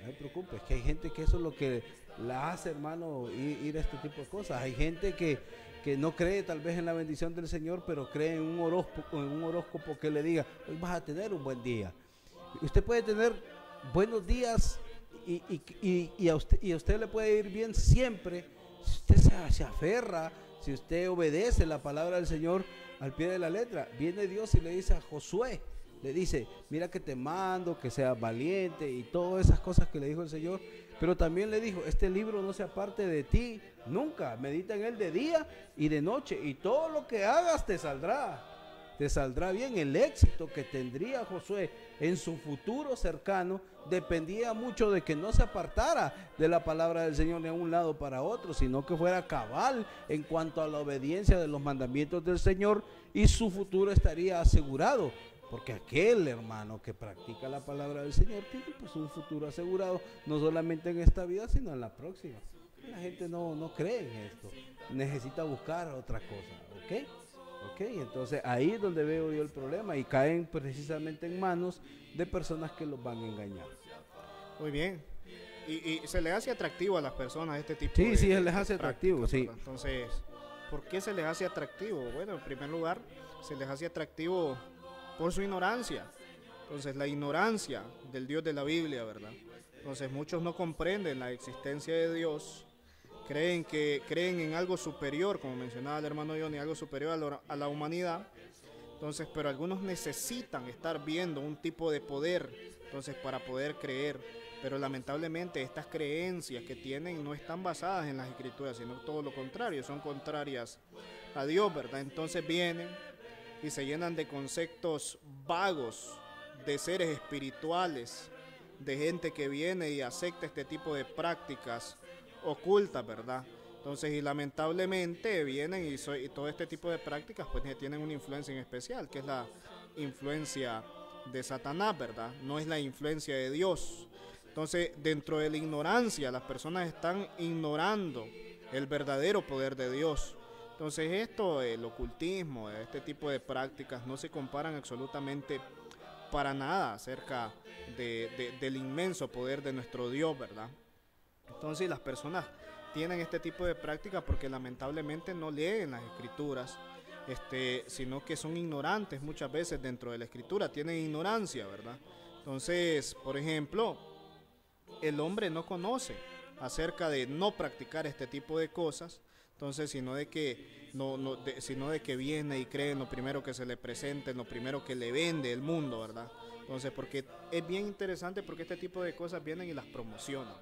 No se preocupe, es que hay gente que eso es lo que la hace, hermano, ir a este tipo de cosas. Hay gente que no cree tal vez en la bendición del Señor, pero cree en un horóscopo que le diga, hoy vas a tener un buen día. Usted puede tener buenos días y a usted le puede ir bien siempre si usted se aferra, si usted obedece la palabra del Señor al pie de la letra. Viene Dios y le dice a Josué, le dice, mira que te mando, que seas valiente y todas esas cosas que le dijo el Señor. Pero también le dijo, este libro no se aparte de ti nunca, medita en él de día y de noche, y todo lo que hagas te saldrá bien. El éxito que tendría Josué en su futuro cercano dependía mucho de que no se apartara de la palabra del Señor de un lado para otro, sino que fuera cabal en cuanto a la obediencia de los mandamientos del Señor, y su futuro estaría asegurado. Porque aquel hermano que practica la palabra del Señor tiene pues un futuro asegurado, no solamente en esta vida, sino en la próxima. La gente no cree en esto, necesita buscar otra cosa, ¿ok? Entonces ahí es donde veo yo el problema, y caen precisamente en manos de personas que los van a engañar. Muy bien. Y se les hace atractivo a las personas este tipo sí, se les hace atractivo, sí. ¿Verdad? Entonces, ¿por qué se les hace atractivo? Bueno, en primer lugar, se les hace atractivo por su ignorancia. Entonces, la ignorancia del Dios de la Biblia, ¿verdad? Entonces, muchos no comprenden la existencia de Dios, creen en algo superior, como mencionaba el hermano Johnny, algo superior a la humanidad. Entonces, pero algunos necesitan estar viendo un tipo de poder, entonces, para poder creer. Pero lamentablemente estas creencias que tienen no están basadas en las Escrituras, sino todo lo contrario, son contrarias a Dios, ¿verdad? Entonces vienen y se llenan de conceptos vagos, de seres espirituales, de gente que viene y acepta este tipo de prácticas ocultas, ¿verdad? Entonces, y lamentablemente vienen y todo este tipo de prácticas pues tienen una influencia en especial, que es la influencia de Satanás, ¿verdad? No es la influencia de Dios. Entonces, dentro de la ignorancia, las personas están ignorando el verdadero poder de Dios. Entonces esto, el ocultismo, este tipo de prácticas no se comparan absolutamente para nada acerca del inmenso poder de nuestro Dios, ¿verdad? Entonces las personas tienen este tipo de prácticas porque lamentablemente no leen las Escrituras, sino que son ignorantes muchas veces dentro de la Escritura, tienen ignorancia, ¿verdad? Entonces, por ejemplo, el hombre no conoce acerca de no practicar este tipo de cosas. Entonces, sino de que viene y cree en lo primero que se le presenta, en lo primero que le vende el mundo, ¿verdad? Entonces, porque es bien interesante, porque este tipo de cosas vienen y las promocionan.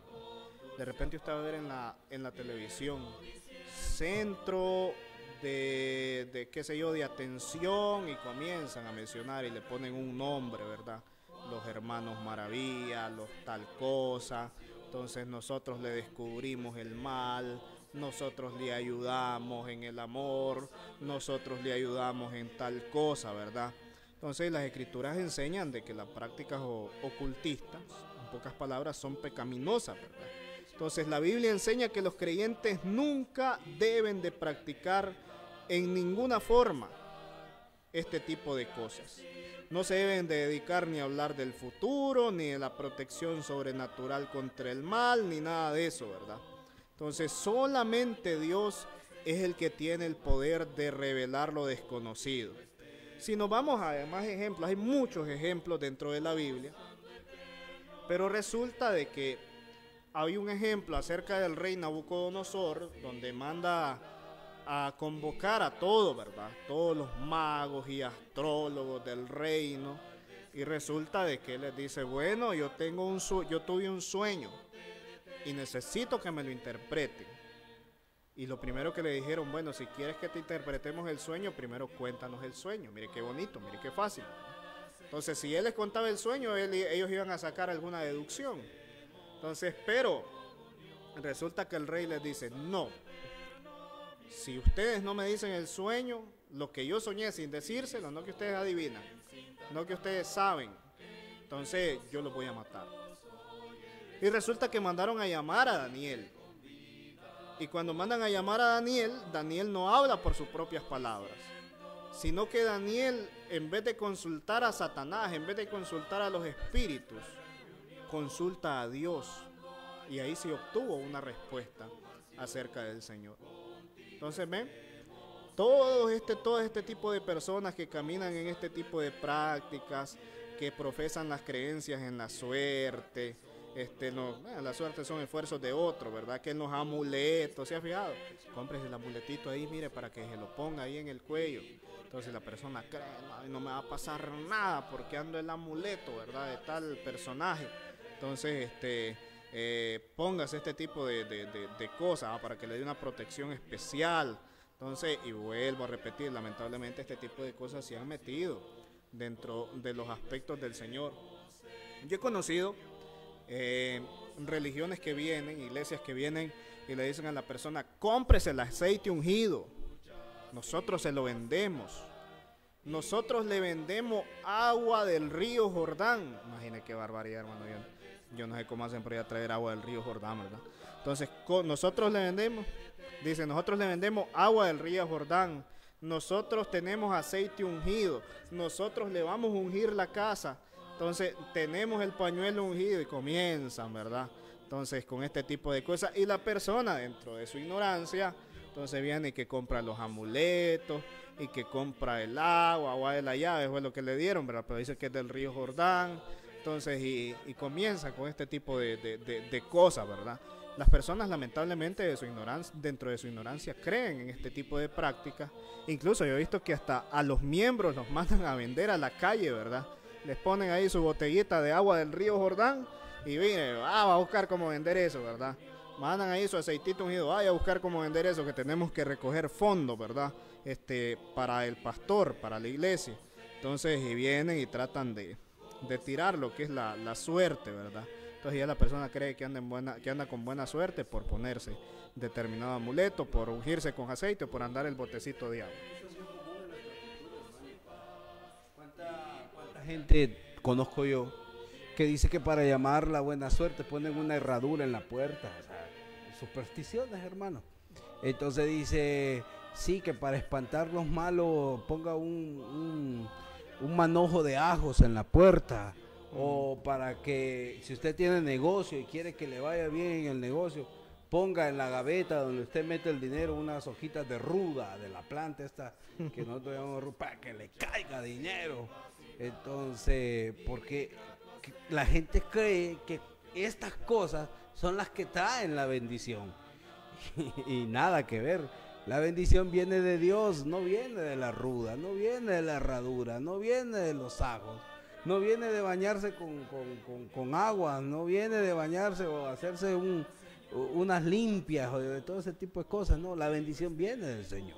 De repente usted va a ver en la televisión, centro de qué sé yo, de atención, y comienzan a mencionar y le ponen un nombre, ¿verdad? Los hermanos Maravilla, los tal cosa. Entonces nosotros le descubrimos el mal, nosotros le ayudamos en el amor, nosotros le ayudamos en tal cosa, ¿verdad? Entonces las Escrituras enseñan de que las prácticas ocultistas, en pocas palabras, son pecaminosas, ¿verdad? Entonces la Biblia enseña que los creyentes nunca deben de practicar en ninguna forma este tipo de cosas. No se deben de dedicar ni a hablar del futuro, ni de la protección sobrenatural contra el mal, ni nada de eso, ¿verdad? Entonces solamente Dios es el que tiene el poder de revelar lo desconocido. Si nos vamos a más ejemplos, hay muchos ejemplos dentro de la Biblia, pero resulta de que hay un ejemplo acerca del rey Nabucodonosor, donde manda a convocar a todos, ¿verdad? Todos los magos y astrólogos del reino, y resulta de que él les dice, bueno, yo tuve un sueño y necesito que me lo interpreten. Y lo primero que le dijeron, bueno, si quieres que te interpretemos el sueño, primero cuéntanos el sueño. Mire qué bonito, mire qué fácil. Entonces, si él les contaba el sueño, ellos iban a sacar alguna deducción. Entonces, pero resulta que el rey les dice, no, si ustedes no me dicen el sueño, lo que yo soñé sin decírselo, no que ustedes adivinan, no que ustedes saben, entonces yo los voy a matar. Y resulta que mandaron a llamar a Daniel. Y cuando mandan a llamar a Daniel, Daniel no habla por sus propias palabras, sino que Daniel, en vez de consultar a Satanás, en vez de consultar a los espíritus, consulta a Dios. Y ahí se obtuvo una respuesta acerca del Señor. Entonces, ven, todo este tipo de personas que caminan en este tipo de prácticas, que profesan las creencias en la suerte, la suerte son esfuerzos de otro, ¿verdad? Que en los amuletos, ¿se ha fijado? Cómprese el amuletito ahí, mire, para que se lo ponga ahí en el cuello. Entonces la persona cree, no me va a pasar nada porque ando el amuleto, ¿verdad? De tal personaje. Entonces, póngase este tipo de cosas para que le dé una protección especial. Entonces, y vuelvo a repetir, lamentablemente este tipo de cosas se han metido dentro de los aspectos del Señor. Yo he conocido religiones que vienen, iglesias que vienen y le dicen a la persona, cómprese el aceite ungido, nosotros se lo vendemos, nosotros le vendemos agua del río Jordán. Imagine qué barbaridad, hermano. Yo no sé cómo hacen para ir a traer agua del río Jordán, ¿verdad? Entonces, nosotros le vendemos, dice, nosotros le vendemos agua del río Jordán, nosotros tenemos aceite ungido, nosotros le vamos a ungir la casa. Entonces, tenemos el pañuelo ungido y comienzan, ¿verdad? Entonces, con este tipo de cosas. Y la persona, dentro de su ignorancia, entonces viene y que compra los amuletos y que compra el agua de la llave, fue lo que le dieron, ¿verdad? Pero dice que es del río Jordán. Entonces, y comienza con este tipo de cosas, ¿verdad? Las personas, lamentablemente, dentro de su ignorancia, creen en este tipo de prácticas. Incluso yo he visto que hasta a los miembros los mandan a vender a la calle, ¿verdad? Les ponen ahí su botellita de agua del río Jordán y viene, va a buscar cómo vender eso, ¿verdad? Mandan ahí su aceitito ungido, vaya a buscar cómo vender eso, que tenemos que recoger fondos, ¿verdad? Para el pastor, para la iglesia. Entonces, y vienen y tratan de tirar lo que es la suerte, ¿verdad? Entonces ya la persona cree que anda con buena suerte por ponerse determinado amuleto, por ungirse con aceite o por andar el botecito de agua. ¿Cuánta gente conozco yo que dice que para llamar la buena suerte ponen una herradura en la puerta? O sea, supersticiones, hermano. Entonces dice, sí, que para espantar los malos ponga un manojo de ajos en la puerta. O para que, si usted tiene negocio y quiere que le vaya bien en el negocio, ponga en la gaveta donde usted mete el dinero unas hojitas de ruda, de la planta esta que nosotros llamamos ruda, para que le caiga dinero. Entonces, porque la gente cree que estas cosas son las que traen la bendición. Y nada que ver. La bendición viene de Dios, no viene de la ruda, no viene de la herradura, no viene de los ajos. No viene de bañarse con agua, no viene de bañarse o hacerse unas limpias o de todo ese tipo de cosas, no, la bendición viene del Señor.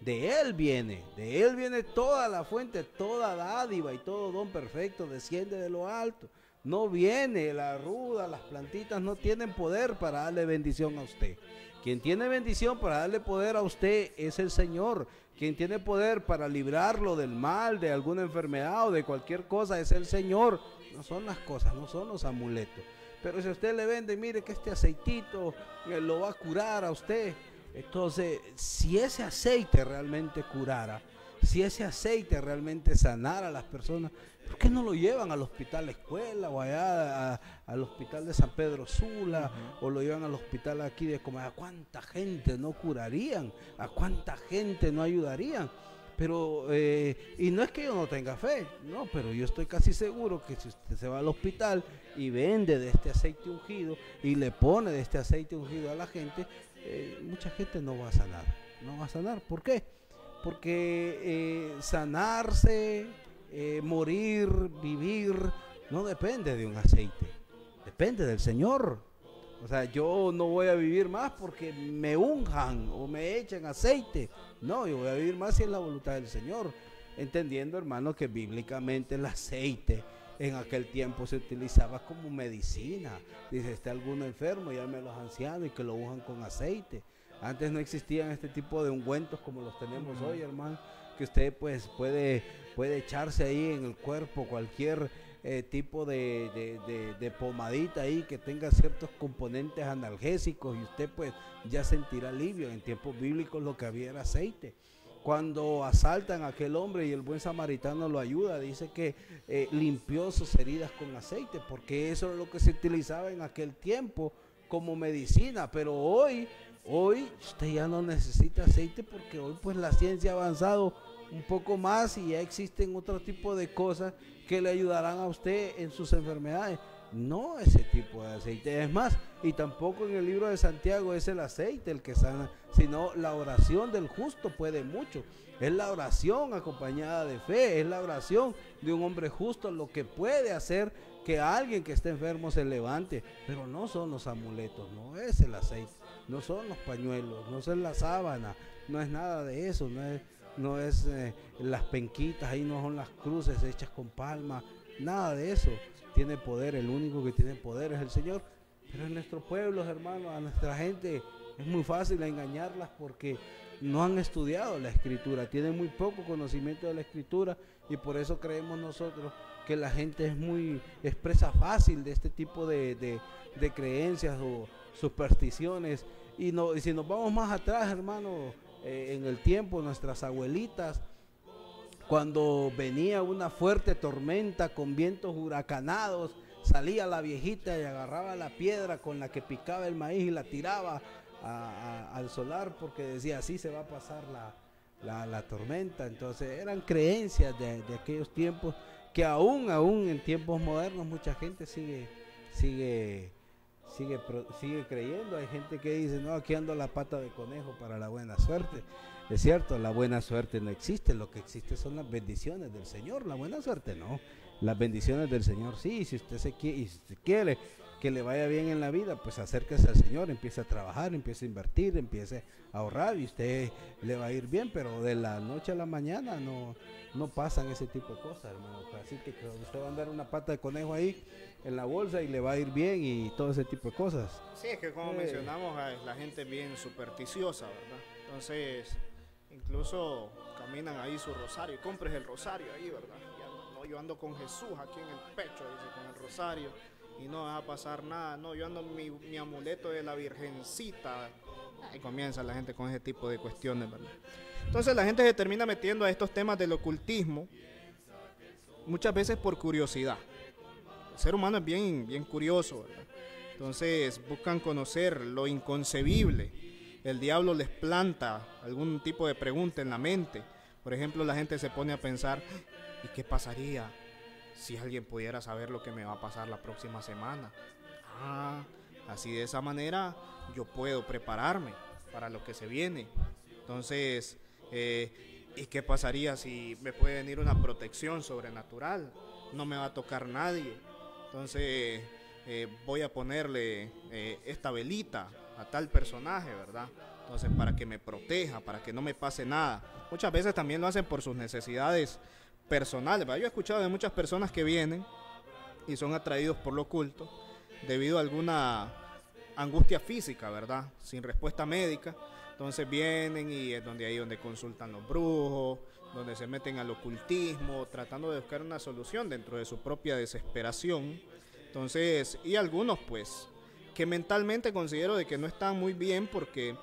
De Él viene toda la fuente, toda dádiva y todo don perfecto desciende de lo alto. No viene la ruda, las plantitas no tienen poder para darle bendición a usted. Quien tiene bendición para darle poder a usted es el Señor. Quien tiene poder para librarlo del mal, de alguna enfermedad o de cualquier cosa es el Señor. No son las cosas, no son los amuletos. Pero si a usted le vende, mire que este aceitito lo va a curar a usted. Entonces, si ese aceite realmente curara, si ese aceite realmente sanara a las personas, ¿por qué no lo llevan al hospital escuela o allá al hospital de San Pedro Sula o lo llevan al hospital aquí de Comay? ¿A cuánta gente no curarían? ¿A cuánta gente no ayudarían? Pero, y no es que yo no tenga fe, no, pero yo estoy casi seguro que si usted se va al hospital y vende de este aceite ungido y le pone de este aceite ungido a la gente, mucha gente no va a sanar, no va a sanar. ¿Por qué? Porque sanarse, morir, vivir, no depende de un aceite, depende del Señor. O sea, yo no voy a vivir más porque me unjan o me echen aceite. No, yo voy a vivir más si es la voluntad del Señor. Entendiendo, hermano, que bíblicamente el aceite en aquel tiempo se utilizaba como medicina. Dice, está alguno enfermo, llame a los ancianos y que lo unjan con aceite. Antes no existían este tipo de ungüentos como los tenemos hoy, hermano, que usted pues puede echarse ahí en el cuerpo cualquier tipo de pomadita ahí que tenga ciertos componentes analgésicos y usted pues ya sentirá alivio. En tiempos bíblicos lo que había era aceite. Cuando asaltan a aquel hombre y el buen samaritano lo ayuda, dice que limpió sus heridas con aceite, porque eso es lo que se utilizaba en aquel tiempo como medicina. Pero hoy usted ya no necesita aceite, porque hoy pues la ciencia ha avanzado un poco más y ya existen otro tipo de cosas que le ayudarán a usted en sus enfermedades. No ese tipo de aceite, es más, y tampoco en el libro de Santiago es el aceite el que sana, sino la oración del justo puede mucho. Es la oración acompañada de fe, es la oración de un hombre justo lo que puede hacer que alguien que esté enfermo se levante. Pero no son los amuletos, no es el aceite, no son los pañuelos, no es la sábana, no es nada de eso, no es las penquitas, ahí no son las cruces hechas con palma, nada de eso tiene poder. El único que tiene poder es el Señor. Pero en nuestros pueblos, hermanos, a nuestra gente es muy fácil engañarlas porque no han estudiado la Escritura, tienen muy poco conocimiento de la Escritura, y por eso creemos nosotros que la gente es presa fácil de este tipo de creencias o supersticiones. Y si nos vamos más atrás, hermano, en el tiempo, nuestras abuelitas, cuando venía una fuerte tormenta con vientos huracanados, salía la viejita y agarraba la piedra con la que picaba el maíz y la tiraba al solar, porque decía, así se va a pasar la tormenta. Entonces eran creencias de aquellos tiempos que aún en tiempos modernos mucha gente sigue creyendo. Hay gente que dice, no, aquí ando la pata de conejo para la buena suerte. Es cierto, la buena suerte no existe, lo que existe son las bendiciones del Señor. La buena suerte no, las bendiciones del Señor sí. Si usted quiere que le vaya bien en la vida, pues acérquese al Señor, empiece a trabajar, empiece a invertir, empiece a ahorrar y usted le va a ir bien. Pero de la noche a la mañana no pasan ese tipo de cosas, hermano. Así que usted va a andar una pata de conejo ahí en la bolsa y le va a ir bien y todo ese tipo de cosas. Sí, es que como mencionamos, la gente es bien supersticiosa, ¿verdad? Entonces, incluso caminan ahí su rosario, compres el rosario ahí, ¿verdad? No, yo ando con Jesús aquí en el pecho, dice, con el rosario, y no va a pasar nada. No, yo ando mi amuleto de la Virgencita. Y comienza la gente con ese tipo de cuestiones, ¿verdad? Entonces la gente se termina metiendo a estos temas del ocultismo muchas veces por curiosidad. El ser humano es bien curioso, ¿verdad? Entonces buscan conocer lo inconcebible. El diablo les planta algún tipo de pregunta en la mente. Por ejemplo, la gente se pone a pensar, ¿y qué pasaría si alguien pudiera saber lo que me va a pasar la próxima semana? Así de esa manera yo puedo prepararme para lo que se viene. Entonces, ¿y qué pasaría si me puede venir una protección sobrenatural? No me va a tocar nadie. Entonces, voy a ponerle esta velita a tal personaje, ¿verdad? Entonces, para que me proteja, para que no me pase nada. Muchas veces también lo hacen por sus necesidades personales, ¿verdad? Yo he escuchado de muchas personas que vienen y son atraídos por lo oculto debido a alguna angustia física, ¿verdad? Sin respuesta médica. Entonces vienen y es donde consultan los brujos, donde se meten al ocultismo, tratando de buscar una solución dentro de su propia desesperación. Entonces, y algunos pues que mentalmente considero de que no están muy bien, porque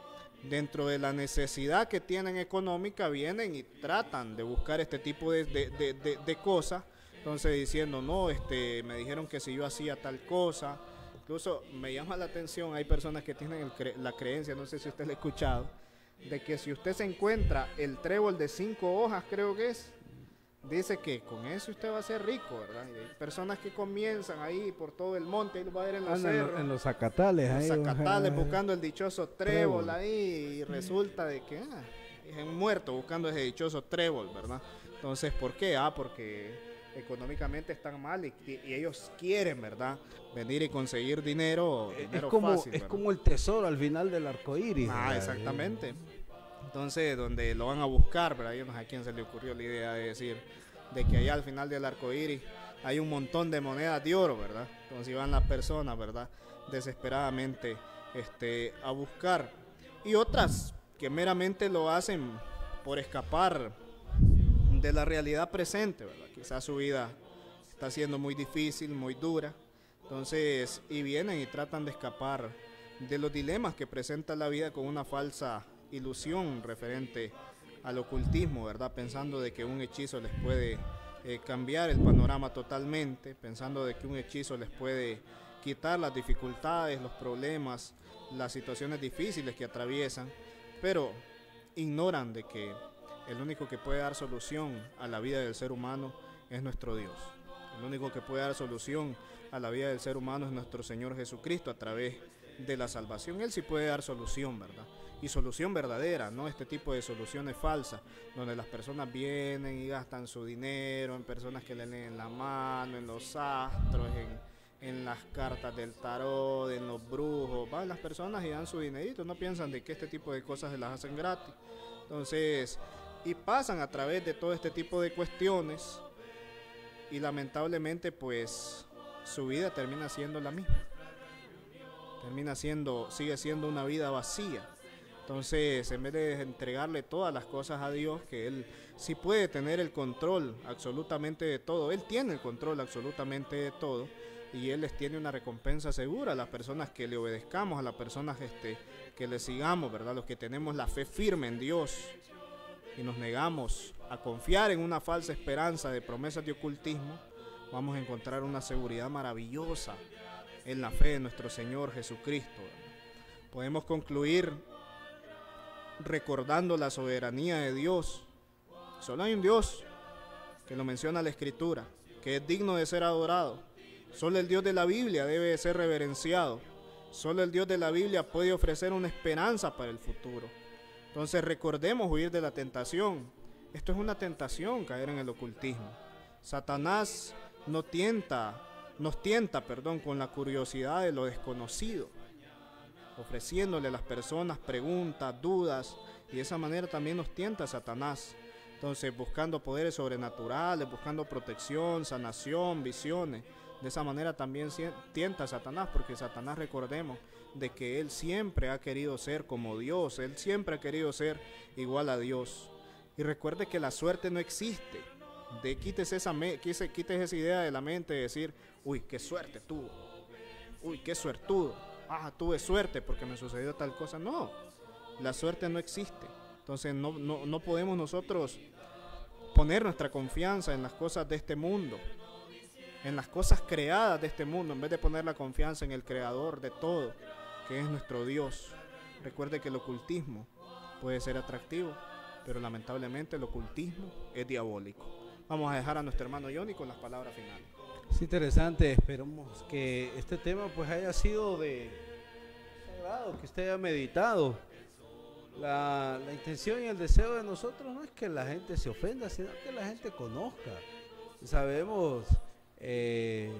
dentro de la necesidad que tienen económica vienen y tratan de buscar este tipo de cosas. Entonces diciendo, no, me dijeron que si yo hacía tal cosa. Incluso me llama la atención, hay personas que tienen la creencia, no sé si usted lo ha escuchado, de que si usted se encuentra el trébol de 5 hojas, creo que es, dice que con eso usted va a ser rico, ¿verdad? Y hay personas que comienzan ahí por todo el monte, y va a ir en los cerros, en los zacatales, los ahí, zacatales, buscando el dichoso trébol ahí, y resulta de que es un muerto buscando ese dichoso trébol, ¿verdad? Entonces, ¿por qué? Porque económicamente están mal y ellos quieren, ¿verdad? Venir y conseguir dinero fácil, es como el tesoro al final del arco iris. Exactamente. Entonces, donde lo van a buscar, ¿verdad? Yo no sé a quién se le ocurrió la idea de decir de que allá al final del arco iris hay un montón de monedas de oro, ¿verdad? Entonces iban las personas, ¿verdad? Desesperadamente a buscar. Y otras que meramente lo hacen por escapar de la realidad presente, ¿verdad? Quizás su vida está siendo muy difícil, muy dura. Entonces, y vienen y tratan de escapar de los dilemas que presenta la vida con una falsa ilusión referente al ocultismo, ¿verdad? Pensando de que un hechizo les puede cambiar el panorama totalmente, pensando de que un hechizo les puede quitar las dificultades, los problemas, las situaciones difíciles que atraviesan, pero ignoran de que el único que puede dar solución a la vida del ser humano es nuestro Dios. El único que puede dar solución a la vida del ser humano es nuestro Señor Jesucristo a través de la salvación. Él sí puede dar solución, ¿verdad? Y solución verdadera, no este tipo de soluciones falsas, donde las personas vienen y gastan su dinero en personas que le leen la mano, en los astros, en las cartas del tarot, en los brujos. Van las personas y dan su dinerito, no piensan de que este tipo de cosas se las hacen gratis. Entonces, y pasan a través de todo este tipo de cuestiones y lamentablemente pues su vida termina siendo la misma. Sigue siendo una vida vacía. Entonces, en vez de entregarle todas las cosas a Dios, que Él sí puede tener el control absolutamente de todo, Él tiene el control absolutamente de todo, y Él les tiene una recompensa segura a las personas que le obedezcamos, a las personas que le sigamos, ¿verdad? Los que tenemos la fe firme en Dios y nos negamos a confiar en una falsa esperanza de promesas de ocultismo, vamos a encontrar una seguridad maravillosa en la fe de nuestro Señor Jesucristo. Podemos concluir recordando la soberanía de Dios. Solo hay un Dios que lo menciona la Escritura, que es digno de ser adorado. Solo el Dios de la Biblia debe de ser reverenciado. Solo el Dios de la Biblia puede ofrecer una esperanza para el futuro. Entonces recordemos huir de la tentación. Esto es una tentación, caer en el ocultismo. Satanás nos tienta con la curiosidad de lo desconocido, ofreciéndole a las personas preguntas, dudas, y de esa manera también nos tienta Satanás. Entonces, buscando poderes sobrenaturales, buscando protección, sanación, visiones. De esa manera también tienta a Satanás, porque Satanás, recordemos, de que él siempre ha querido ser como Dios, él siempre ha querido ser igual a Dios. Y recuerde que la suerte no existe. Quites esa idea de la mente de decir, uy, qué suerte tuvo, uy, qué suertudo, tuve suerte porque me sucedió tal cosa. No, la suerte no existe. Entonces no podemos nosotros poner nuestra confianza en las cosas de este mundo, en las cosas creadas de este mundo, en vez de poner la confianza en el creador de todo, que es nuestro Dios. Recuerde que el ocultismo puede ser atractivo, pero lamentablemente el ocultismo es diabólico. Vamos a dejar a nuestro hermano Johnny con las palabras finales. Es interesante, esperamos que este tema pues haya sido de sagrado, que usted haya meditado. La intención y el deseo de nosotros no es que la gente se ofenda, sino que la gente conozca. Sabemos que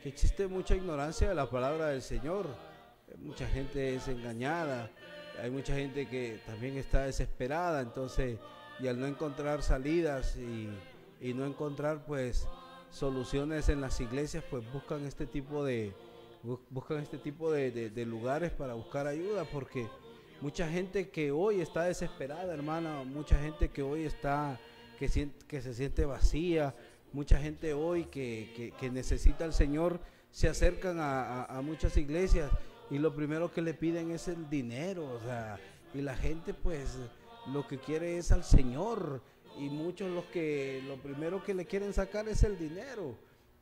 existe mucha ignorancia de la palabra del Señor, mucha gente es engañada, hay mucha gente que también está desesperada, entonces, y al no encontrar salidas y no encontrar pues soluciones en las iglesias, pues buscan este tipo de lugares para buscar ayuda, porque mucha gente que hoy está desesperada, hermana, mucha gente que hoy que se siente vacía, mucha gente hoy que necesita al Señor, se acercan a muchas iglesias y lo primero que le piden es el dinero, o sea, y la gente pues lo que quiere es al Señor, y muchos lo primero que le quieren sacar es el dinero.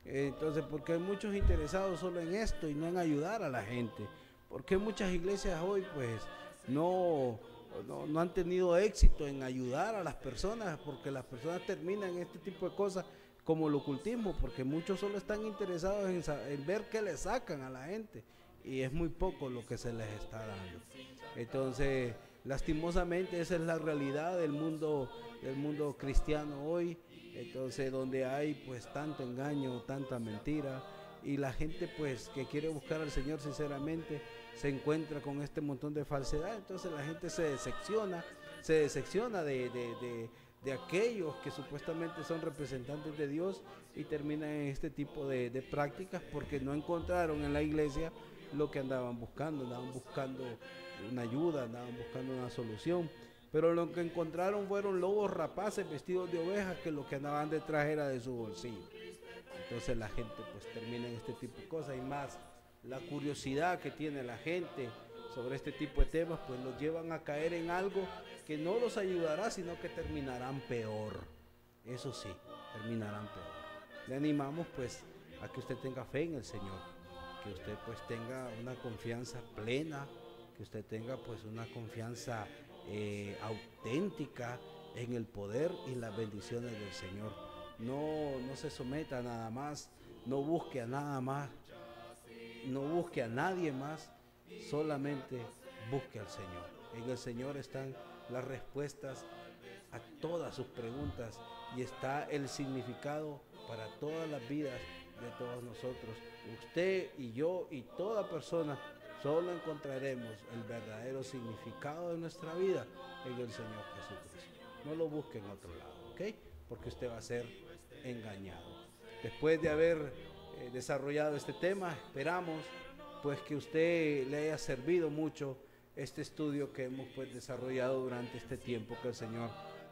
Entonces, porque hay muchos interesados solo en esto y no en ayudar a la gente. Porque muchas iglesias hoy pues no no han tenido éxito en ayudar a las personas, porque las personas terminan en este tipo de cosas como el ocultismo, porque muchos solo están interesados en ver qué le sacan a la gente, y es muy poco lo que se les está dando. Entonces, lastimosamente, esa es la realidad del mundo cristiano hoy. Entonces, donde hay pues tanto engaño, tanta mentira, y la gente pues que quiere buscar al Señor sinceramente se encuentra con este montón de falsedad. Entonces la gente se decepciona de aquellos que supuestamente son representantes de Dios, y terminan en este tipo de prácticas porque no encontraron en la iglesia lo que andaban buscando una ayuda, andaban buscando una solución. Pero lo que encontraron fueron lobos rapaces vestidos de ovejas, que lo que andaban detrás era de su bolsillo. Entonces la gente pues termina en este tipo de cosas, y más la curiosidad que tiene la gente sobre este tipo de temas, pues los llevan a caer en algo que no los ayudará, sino que terminarán peor. Eso sí, terminarán peor. Le animamos pues a que usted tenga fe en el Señor, que usted pues tenga una confianza plena, que usted tenga pues una confianza auténtica en el poder y las bendiciones del Señor. No se someta a nada más, no busque a nada más, no busque a nadie más, solamente busque al Señor. En el Señor están las respuestas a todas sus preguntas, y está el significado para todas las vidas de todos nosotros. Usted y yo y toda persona solo encontraremos el verdadero significado de nuestra vida en el Señor Jesucristo. No lo busque en otro lado, ¿ok? Porque usted va a ser engañado. Después de haber desarrollado este tema, esperamos pues que usted le haya servido mucho este estudio que hemos pues desarrollado durante este tiempo que el Señor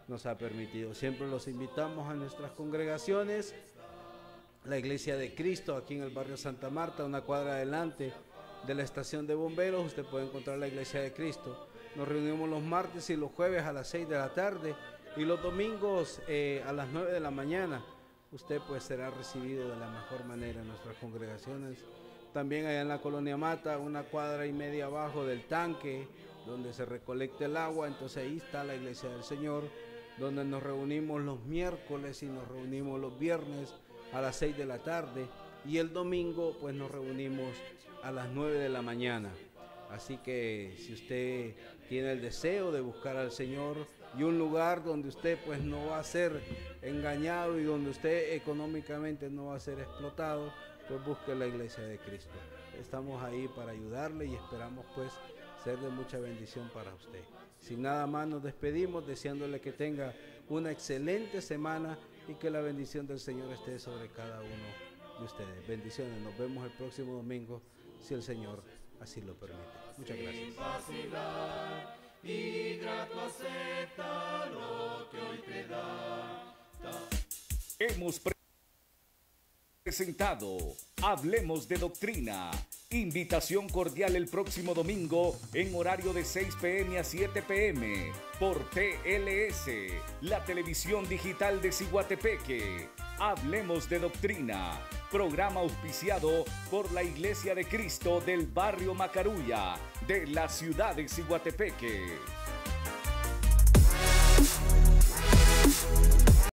nos ha permitido. Siempre los invitamos a nuestras congregaciones, la Iglesia de Cristo aquí en el barrio Santa Marta, una cuadra adelante de la estación de bomberos. Usted puede encontrar la Iglesia de Cristo. Nos reunimos los martes y los jueves a las 6 de la tarde, y los domingos a las 9 de la mañana. Usted pues será recibido de la mejor manera en nuestras congregaciones. También allá en la Colonia Mata, una cuadra y media abajo del tanque donde se recolecta el agua, entonces ahí está la Iglesia del Señor, donde nos reunimos los miércoles y nos reunimos los viernes a las 6 de la tarde, y el domingo pues nos reunimos a las 9 de la mañana. Así que si usted tiene el deseo de buscar al Señor y un lugar donde usted pues no va a ser engañado y donde usted económicamente no va a ser explotado, pues busque la Iglesia de Cristo. Estamos ahí para ayudarle y esperamos pues ser de mucha bendición para usted. Sin nada más, nos despedimos deseándole que tenga una excelente semana y que la bendición del Señor esté sobre cada uno de ustedes. Bendiciones, nos vemos el próximo domingo si el Señor así lo permite. Muchas gracias. Y grato acepta lo que hoy te da. Hemos presentado Hablemos de Doctrina. Invitación cordial el próximo domingo en horario de 6 p.m. a 7 p.m. por TLS, la televisión digital de Ciguatepeque. Hablemos de Doctrina, programa auspiciado por la Iglesia de Cristo del barrio Macarulla de la ciudad de Ciguatepeque.